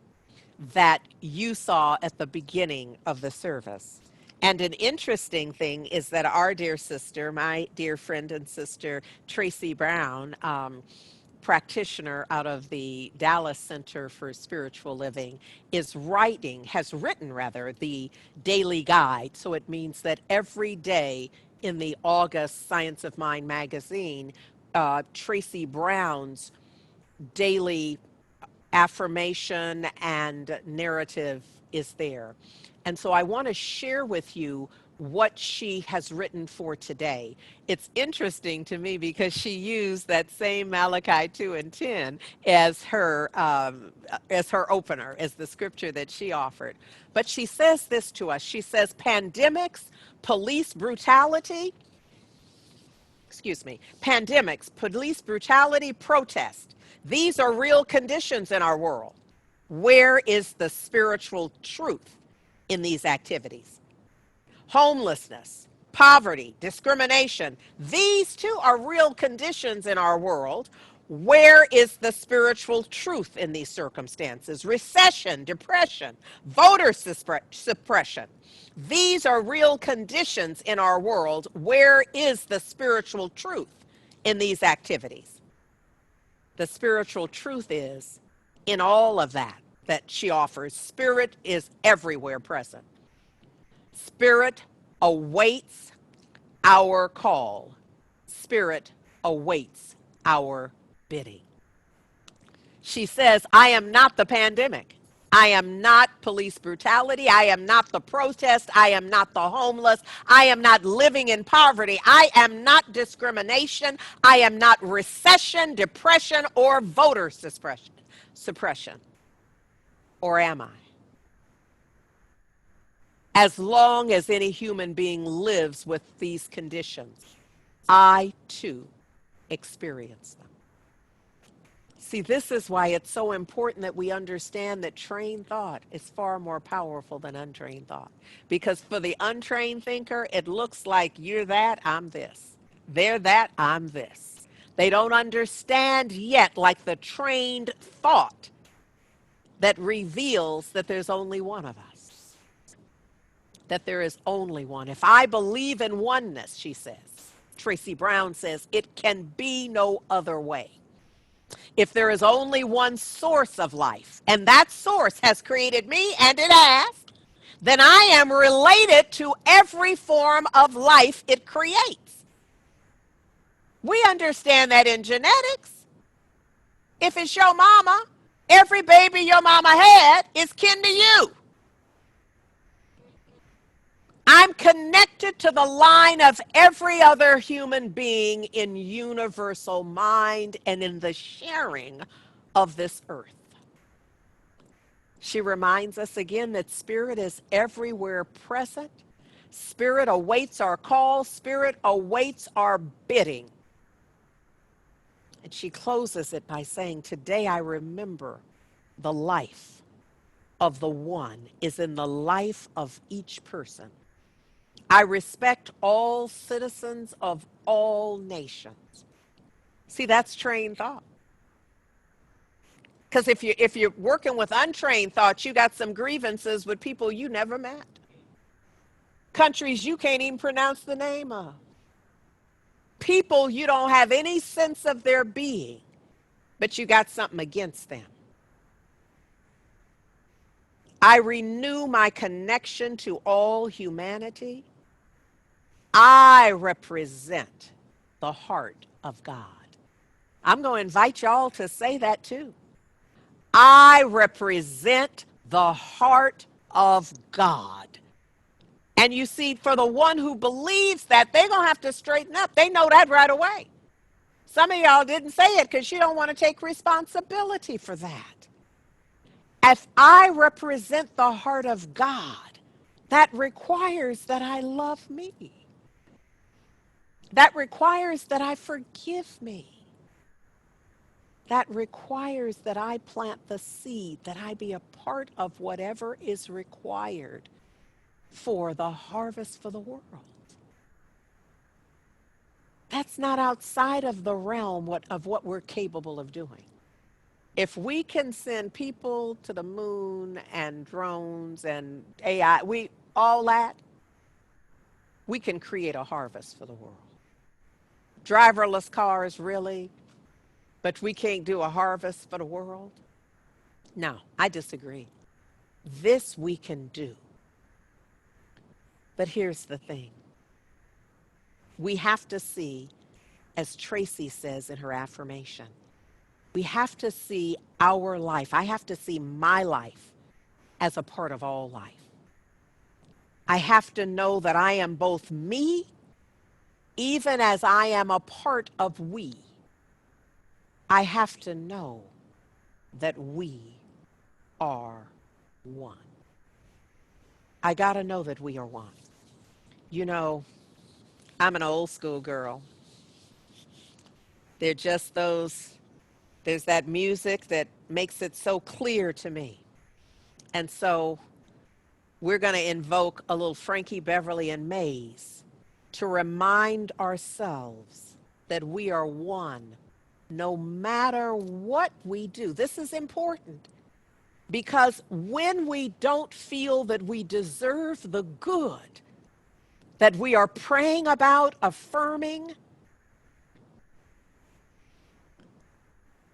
that you saw at the beginning of the service. And an interesting thing is that our dear sister, my dear friend and sister, Tracy Brown, practitioner out of the Dallas Center for Spiritual Living, has written the daily guide. So it means that every day in the August Science of Mind magazine, Tracy Brown's daily affirmation and narrative is there. And so I want to share with you what she has written for today. It's interesting to me because she used that same Malachi 2 and 10 as her opener, as the scripture that she offered. But she says this to us. She says, pandemics, police brutality, protest. These are real conditions in our world. Where is the spiritual truth in these activities? Homelessness, poverty, discrimination. These too are real conditions in our world. Where is the spiritual truth in these circumstances? Recession, depression, voter suppression. These are real conditions in our world. Where is the spiritual truth in these activities? The spiritual truth is in all of that she offers. Spirit is everywhere present. Spirit awaits our call. Spirit awaits our bidding. She says, I am not the pandemic. I am not police brutality. I am not the protest. I am not the homeless. I am not living in poverty. I am not discrimination. I am not recession, depression, or voter suppression. Or am I? As long as any human being lives with these conditions, I too experience them. See, this is why it's so important that we understand that trained thought is far more powerful than untrained thought. Because for the untrained thinker, it looks like you're that, I'm this. They're that, I'm this. They don't understand yet, like the trained thought that reveals that there's only one of us. That there is only one. If I believe in oneness, she says, Tracy Brown says, it can be no other way. If there is only one source of life, and that source has created me, and it has, then I am related to every form of life it creates. We understand that in genetics. If it's your mama, every baby your mama had is kin to you. I'm connected to the line of every other human being in universal mind and in the sharing of this earth. She reminds us again that spirit is everywhere present. Spirit awaits our call. Spirit awaits our bidding. And she closes it by saying, today I remember the life of the one is in the life of each person. I respect all citizens of all nations. See, that's trained thought. Because if you're working with untrained thoughts, you got some grievances with people you never met. Countries you can't even pronounce the name of. People you don't have any sense of their being, but you got something against them. I renew my connection to all humanity. I represent the heart of God. I'm going to invite y'all to say that too. I represent the heart of God. And you see, for the one who believes that, they're going to have to straighten up. They know that right away. Some of y'all didn't say it because you don't want to take responsibility for that. If I represent the heart of God, that requires that I love me. That requires that I forgive me. That requires that I plant the seed, that I be a part of whatever is required for the harvest for the world. That's not outside of the realm of what we're capable of doing. If we can send people to the moon and drones and AI, all that, we can create a harvest for the world. Driverless cars, really? But we can't do a harvest for the world? No, I disagree. This we can do. But here's the thing. We have to see, as Tracy says in her affirmation, we have to see our life. I have to see my life as a part of all life. I have to know that I am both me, even as I am a part of we. I have to know that we are one. I got to know that we are one. You know, I'm an old school girl. They're just there's that music that makes it so clear to me. And so we're going to invoke a little Frankie Beverly and Mays to remind ourselves that we are one no matter what we do. This is important because when we don't feel that we deserve the good that we are praying about, affirming,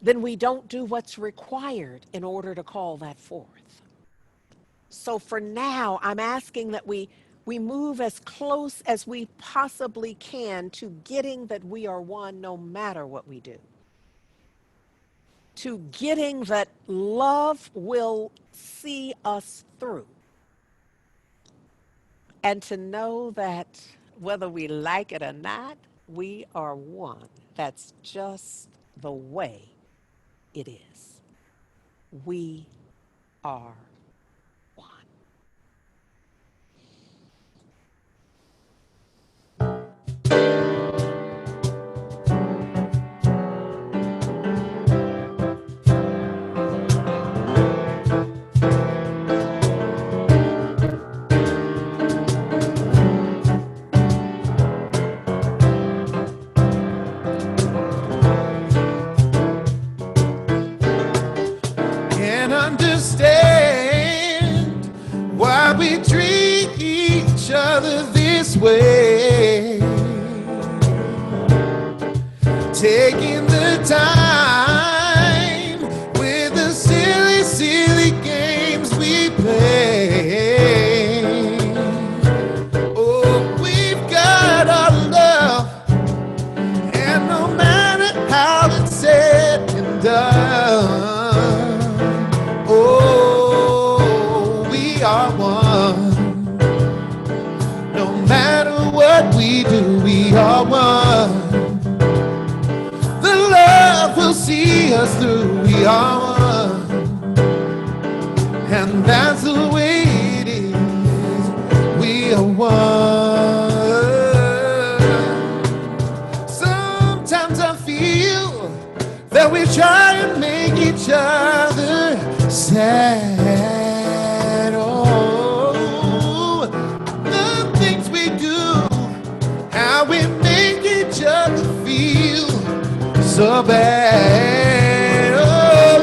then we don't do what's required in order to call that forth. So for now, I'm asking that we move as close as we possibly can to getting that we are one no matter what we do. To getting that love will see us through. And to know that whether we like it or not, we are one. That's just the way it is. We are one. Can't understand why we treat each other this way. Taking the time with the silly, silly games we play. Oh, we've got our love, and no matter how it's said and done, we are one. No matter what we do, we are one. The love will see us through. We are one. And that's the way it is. We are one. Sometimes I feel that we try and make each other sad. We make each other feel so bad. Oh,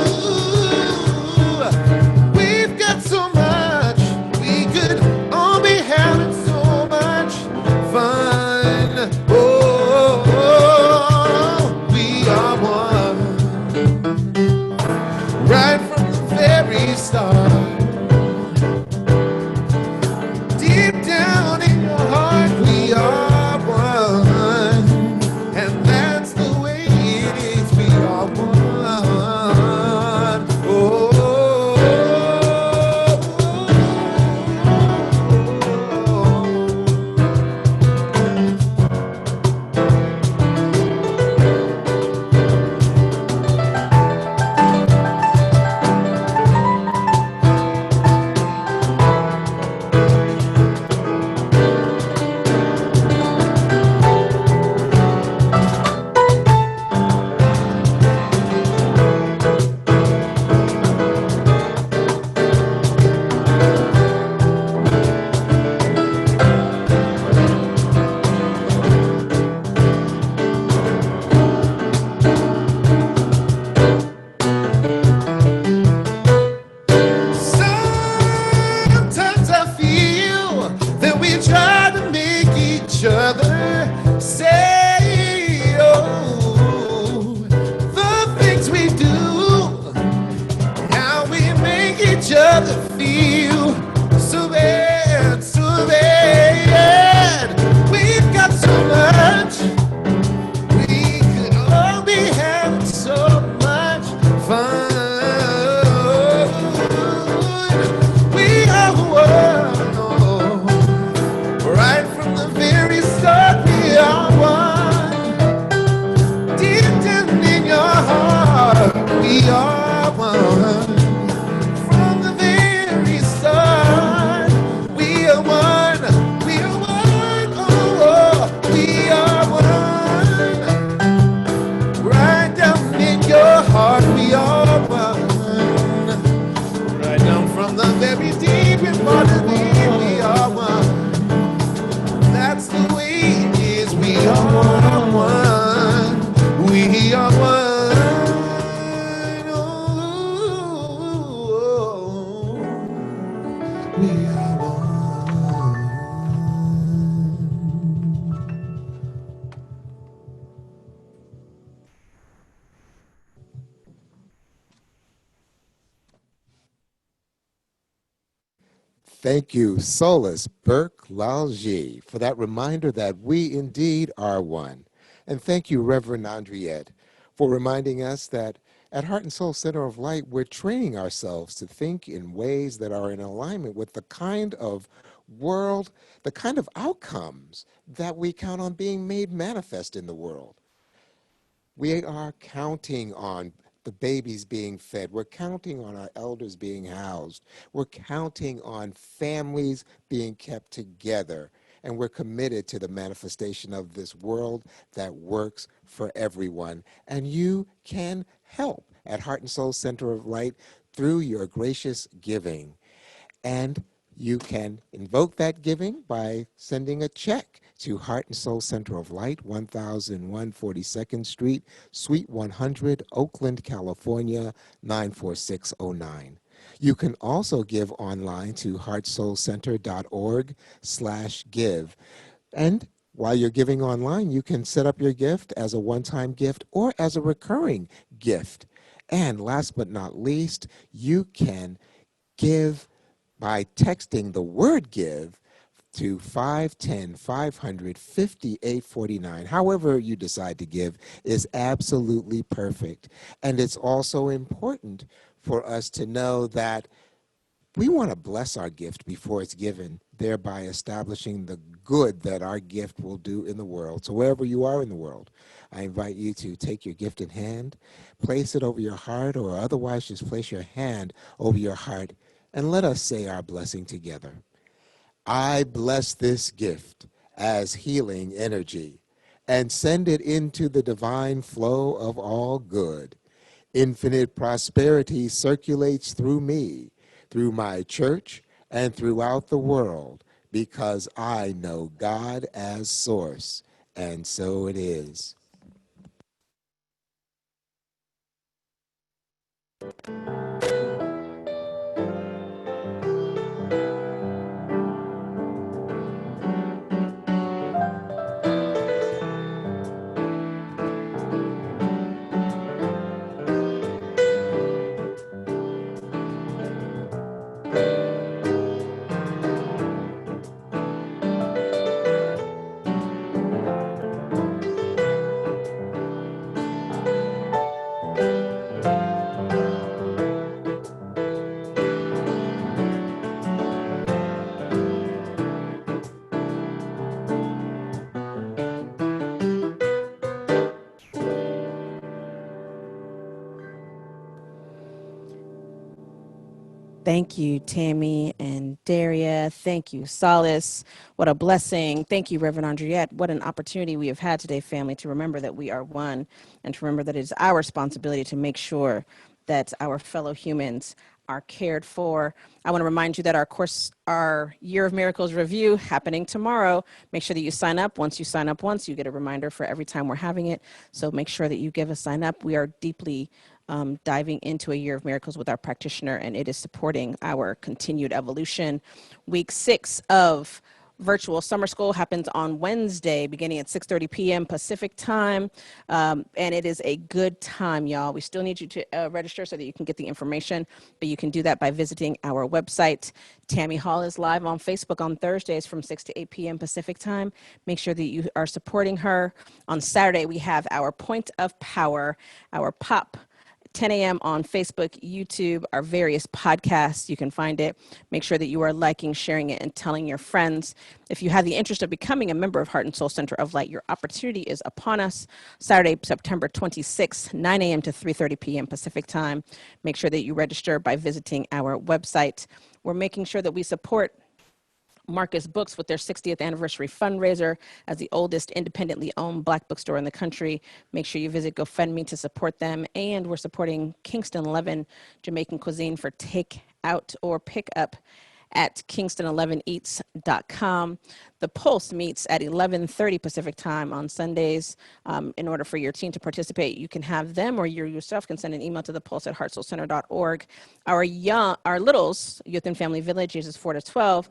we've got so much. We could all be having so much fun. Oh, we are one. Right from the very start. Deep down in your heart, we are. And that's the way it is. We are one. Thank you, Solas, Burke-Lalgee, for that reminder that we indeed are one. And thank you, Reverend Andriette, for reminding us that at Heart and Soul Center of Light, we're training ourselves to think in ways that are in alignment with the kind of world, the kind of outcomes that we count on being made manifest in the world. We are counting on the babies being fed. We're counting on our elders being housed. We're counting on families being kept together. And we're committed to the manifestation of this world that works for everyone. And you can help at Heart and Soul Center of Light through your gracious giving. And you can invoke that giving by sending a check to Heart and Soul Center of Light, 1001 42nd Street, Suite 100, Oakland, California, 94609. You can also give online to heartsoulcenter.org/give. And while you're giving online, you can set up your gift as a one-time gift or as a recurring gift. And last but not least, you can give by texting the word give to 510-500-5849. However you decide to give is absolutely perfect. And it's also important for us to know that we want to bless our gift before it's given, thereby establishing the good that our gift will do in the world. So wherever you are in the world, I invite you to take your gift in hand, place it over your heart, or otherwise just place your hand over your heart, and let us say our blessing together. I bless this gift as healing energy and send it into the divine flow of all good. Infinite prosperity circulates through me, through my church, and throughout the world, because I know God as source, and so it is. Thank you, Tammy and Daria. Thank you, Solas. What a blessing. Thank you, Reverend Andriette. What an opportunity we have had today, family, to remember that we are one and to remember that it is our responsibility to make sure that our fellow humans are cared for. I want to remind you that our Year of Miracles review happening tomorrow. Make sure that you sign up. Once you sign up once, you get a reminder for every time we're having it. So make sure that you give a sign up. We are deeply diving into a Year of Miracles with our practitioner, and it is supporting our continued evolution. Week 6 of virtual summer school happens on Wednesday, beginning at 6:30 p.m. Pacific time, and it is a good time, y'all. We still need you to register so that you can get the information, but you can do that by visiting our website. Tammy Hall is live on Facebook on Thursdays from 6 to 8 p.m. Pacific time. Make sure that you are supporting her. On Saturday, we have our Point of Power, our POP, 10 a.m. on Facebook, YouTube, our various podcasts. You can find it. Make sure that you are liking, sharing it, and telling your friends. If you have the interest of becoming a member of Heart and Soul Center of Light, your opportunity is upon us. Saturday, September 26th, 9 a.m. to 3:30 p.m. Pacific time. Make sure that you register by visiting our website. We're making sure that we support Marcus Books with their 60th anniversary fundraiser as the oldest independently owned Black bookstore in the country. Make sure you visit GoFundMe to support them. And we're supporting Kingston 11 Jamaican Cuisine for takeout or pickup at kingston11eats.com. The Pulse meets at 11:30 Pacific time on Sundays. In order for your team to participate, you can have them or you yourself can send an email to the Pulse at heartsoulcenter.org. Our Littles Youth and Family Village, ages 4 to 12,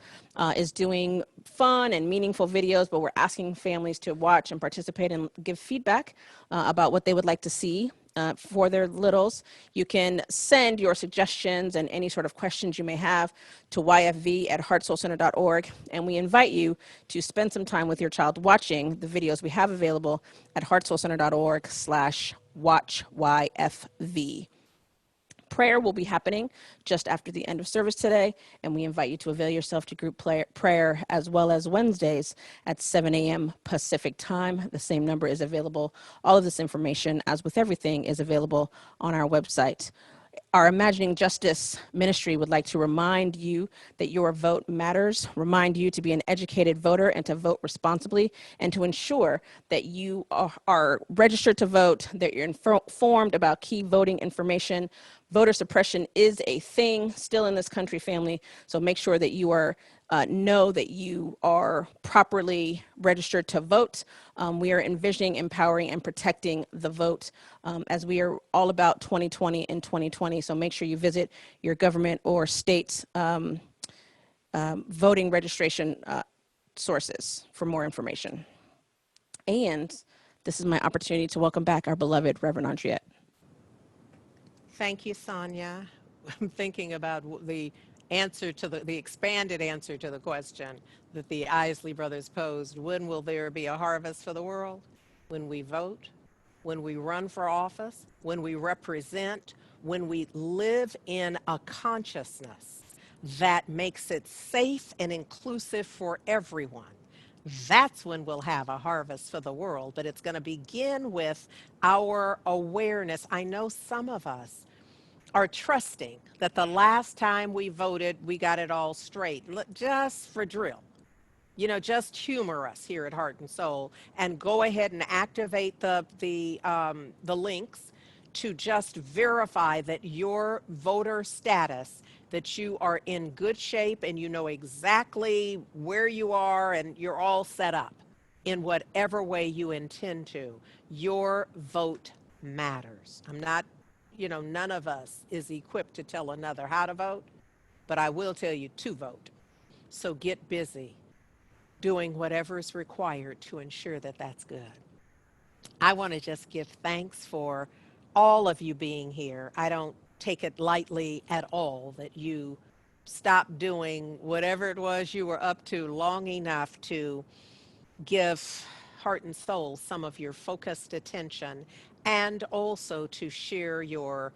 is doing fun and meaningful videos, but we're asking families to watch and participate and give feedback about what they would like to see for their littles. You can send your suggestions and any sort of questions you may have to yfv@heartsoulcenter.org, and we invite you to spend some time with your child watching the videos we have available at heartsoulcenter.org/watchyfv. Prayer will be happening just after the end of service today, and we invite you to avail yourself to group prayer as well as Wednesdays at 7 a.m. Pacific time. The same number is available. All of this information, as with everything, is available on our website. Our Imagining Justice ministry would like to remind you that your vote matters, remind you to be an educated voter and to vote responsibly, and to ensure that you are registered to vote, that you're informed about key voting information. Voter suppression is a thing still in this country, family, so make sure that you know that you are properly registered to vote. We are envisioning, empowering, and protecting the vote as we are all about 2020 and 2020. So make sure you visit your government or state's voting registration sources for more information. And this is my opportunity to welcome back our beloved Reverend Andriette. Thank you, Sonia. I'm thinking about the answer to the expanded answer to the question that the Isley brothers posed. When will there be a harvest for the world? When we vote, when we run for office, when we represent, when we live in a consciousness that makes it safe and inclusive for everyone. That's when we'll have a harvest for the world, but it's going to begin with our awareness. I know some of us are trusting that the last time we voted, we got it all straight, just for drill. Just humor us here at Heart and Soul and go ahead and activate the links to just verify that your voter status, that you are in good shape and you know exactly where you are and you're all set up in whatever way you intend to. Your vote matters. I'm not, none of us is equipped to tell another how to vote, but I will tell you to vote. So get busy doing whatever is required to ensure that that's good. I want to just give thanks for all of you being here. I don't take it lightly at all that you stopped doing whatever it was you were up to long enough to give Heart and Soul some of your focused attention and also to share your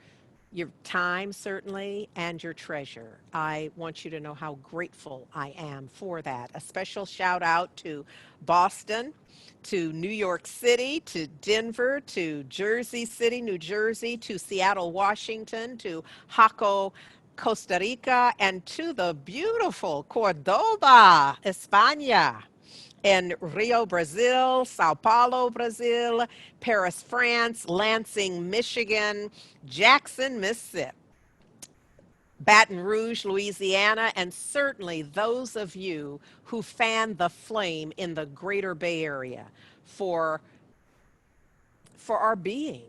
time, certainly, and your treasure. I want you to know how grateful I am for that. A special shout out to Boston, to New York City, to Denver, to Jersey City, New Jersey, to Seattle, Washington, to Jaco, Costa Rica, and to the beautiful Cordoba, España, in Rio, Brazil, Sao Paulo, Brazil, Paris, France, Lansing, Michigan, Jackson, Mississippi, Baton Rouge, Louisiana, and certainly those of you who fan the flame in the greater Bay Area for our being.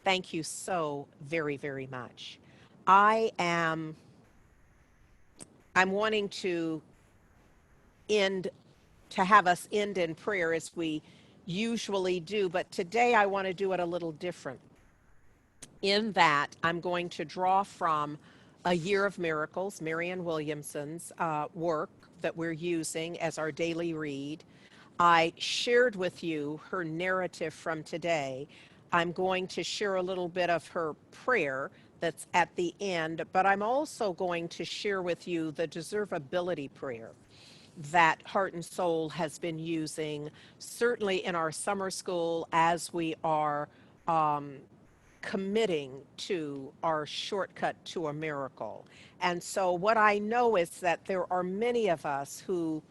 Thank you so very, very much. I'm wanting to have us end in prayer as we usually do, but today I want to do it a little different. In that, I'm going to draw from A Year of Miracles, Marianne Williamson's work that we're using as our daily read. I shared with you her narrative from today. I'm going to share a little bit of her prayer that's at the end, but I'm also going to share with you the deservability prayer that Heart and Soul has been using, certainly in our summer school as we are committing to our shortcut to a miracle. And so what I know is that there are many of us who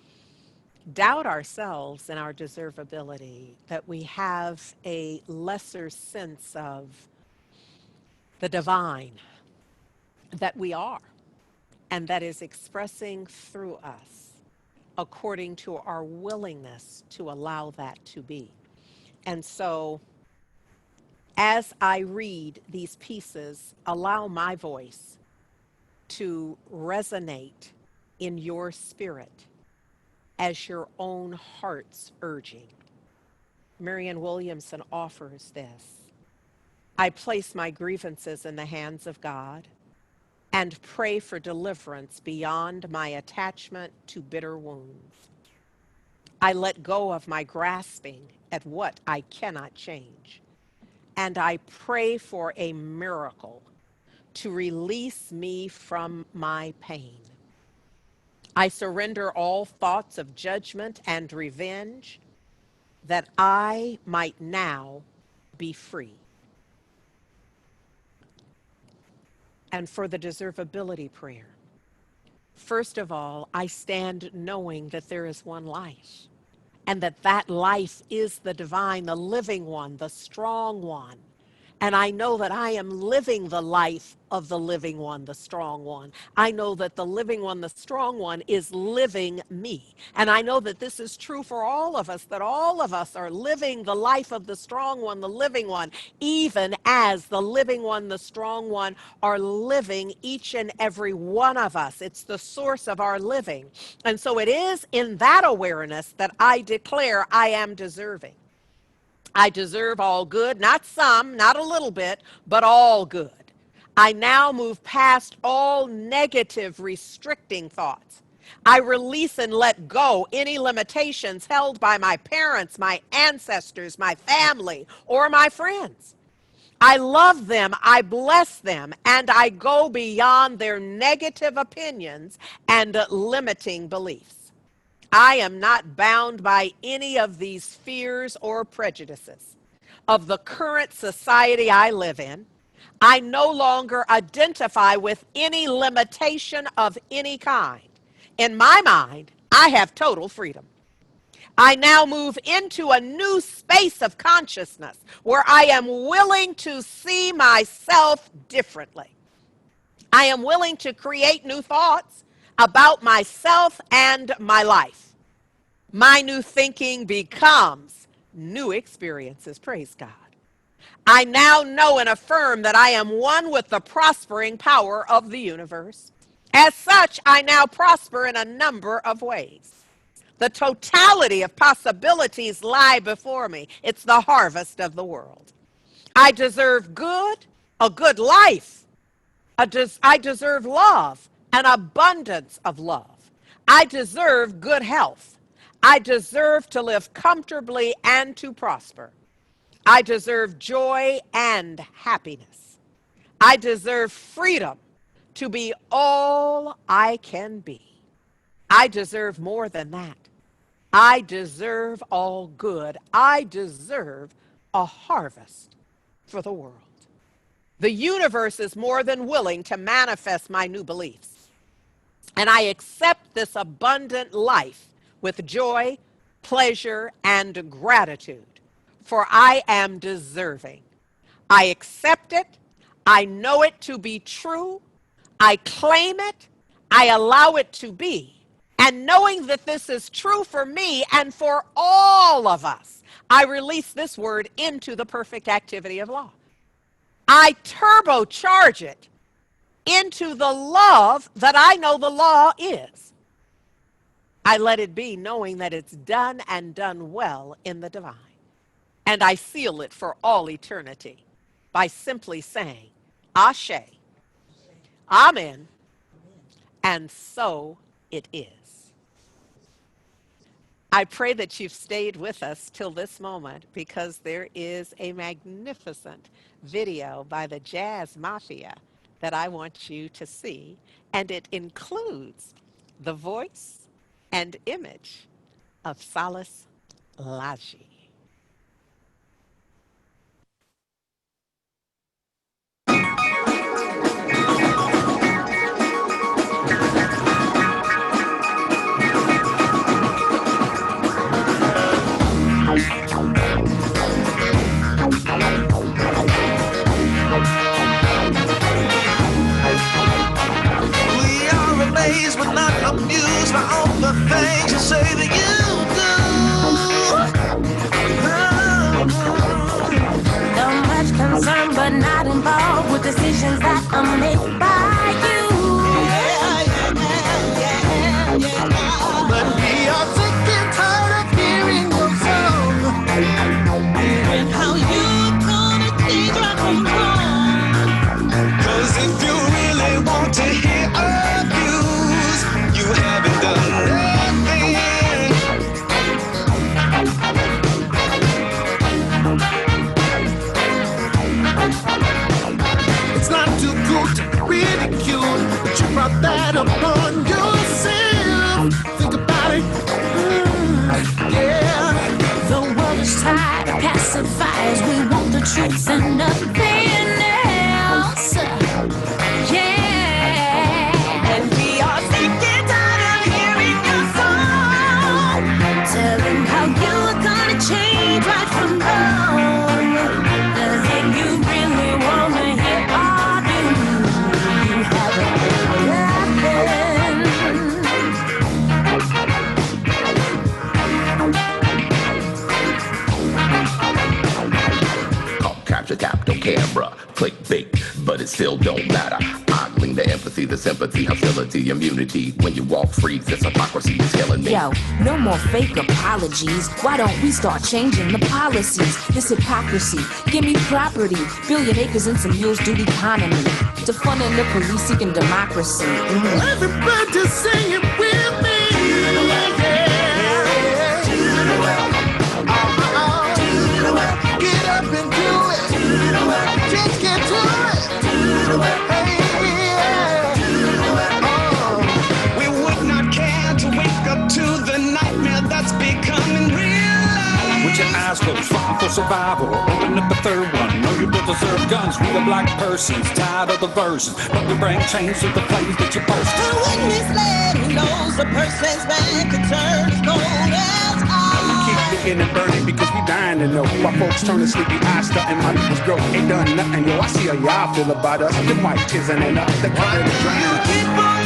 doubt ourselves and our deservability, that we have a lesser sense of the divine that we are, and that is expressing through us according to our willingness to allow that to be. And so as I read these pieces, allow my voice to resonate in your spirit as your own heart's urging. Marianne Williamson offers this. I place my grievances in the hands of God and pray for deliverance beyond my attachment to bitter wounds. I let go of my grasping at what I cannot change, and I pray for a miracle to release me from my pain. I surrender all thoughts of judgment and revenge that I might now be free. And for the deservability prayer, first of all, I stand knowing that there is one life, and that life is the divine, the living one, the strong one. And I know that I am living the life of the living one, the strong one. I know that the living one, the strong one, is living me. And I know that this is true for all of us, that all of us are living the life of the strong one, the living one, even as the living one, the strong one, are living each and every one of us. It's the source of our living. And so it is in that awareness that I declare I am deserving. I deserve all good, not some, not a little bit, but all good. I now move past all negative, restricting thoughts. I release and let go any limitations held by my parents, my ancestors, my family, or my friends. I love them, I bless them, and I go beyond their negative opinions and limiting beliefs. I am not bound by any of these fears or prejudices of the current society I live in. I no longer identify with any limitation of any kind. In my mind, I have total freedom. I now move into a new space of consciousness where I am willing to see myself differently. I am willing to create new thoughts about myself and my life. My new thinking becomes new experiences. Praise God. I now know and affirm that I am one with the prospering power of the universe. As such, I now prosper in a number of ways. The totality of possibilities lie before me. It's the harvest of the world. I deserve good, a good life. I deserve love, an abundance of love. I deserve good health. I deserve to live comfortably and to prosper. I deserve joy and happiness. I deserve freedom to be all I can be. I deserve more than that. I deserve all good. I deserve a harvest for the world. The universe is more than willing to manifest my new beliefs. And I accept this abundant life with joy, pleasure, and gratitude, for I am deserving. I accept it. I know it to be true. I claim it. I allow it to be. And knowing that this is true for me and for all of us, I release this word into the perfect activity of law. I turbocharge it into the love that I know the law is. I let it be, knowing that it's done and done well in the divine. And I seal it for all eternity by simply saying, Ashe, Amen, and so it is. I pray that you've stayed with us till this moment, because there is a magnificent video by the Jazz Mafia that I want you to see, and it includes the voice and image of Solas Lalgee. But not amused by all the things you say that you do. how you are gonna change right from wrong. The thing you really wanna hear or do, you haven't heard nothing. Capture, tap, don't camera, click bait, but it still don't matter. Ogling the empathy, the sympathy, hostility, immunity. When you walk free, this hypocrisy is killing me. Yo, no more fake apologies. Why don't we start changing the policies? This hypocrisy, give me property. Billion acres and some mules do the economy. To funding the police seeking democracy. Everybody sing it with me. Get up and do it. Just get to it. We would not care to wake up to the nightmare that's becoming real. With your eyes closed, fighting for survival. Open up a third one. Know you don't deserve guns. We the black persons, tired of the versions. But your brain changed to the flames that you burst. The witness led who knows the person's back could turn as cold as We keep looking and burning because we dying to know. Why folks turn to sleepy eyes, stunting money was broke. Ain't done nothing, yo. I see how y'all feel about us. Them white tears ain't enough. The color of the drown.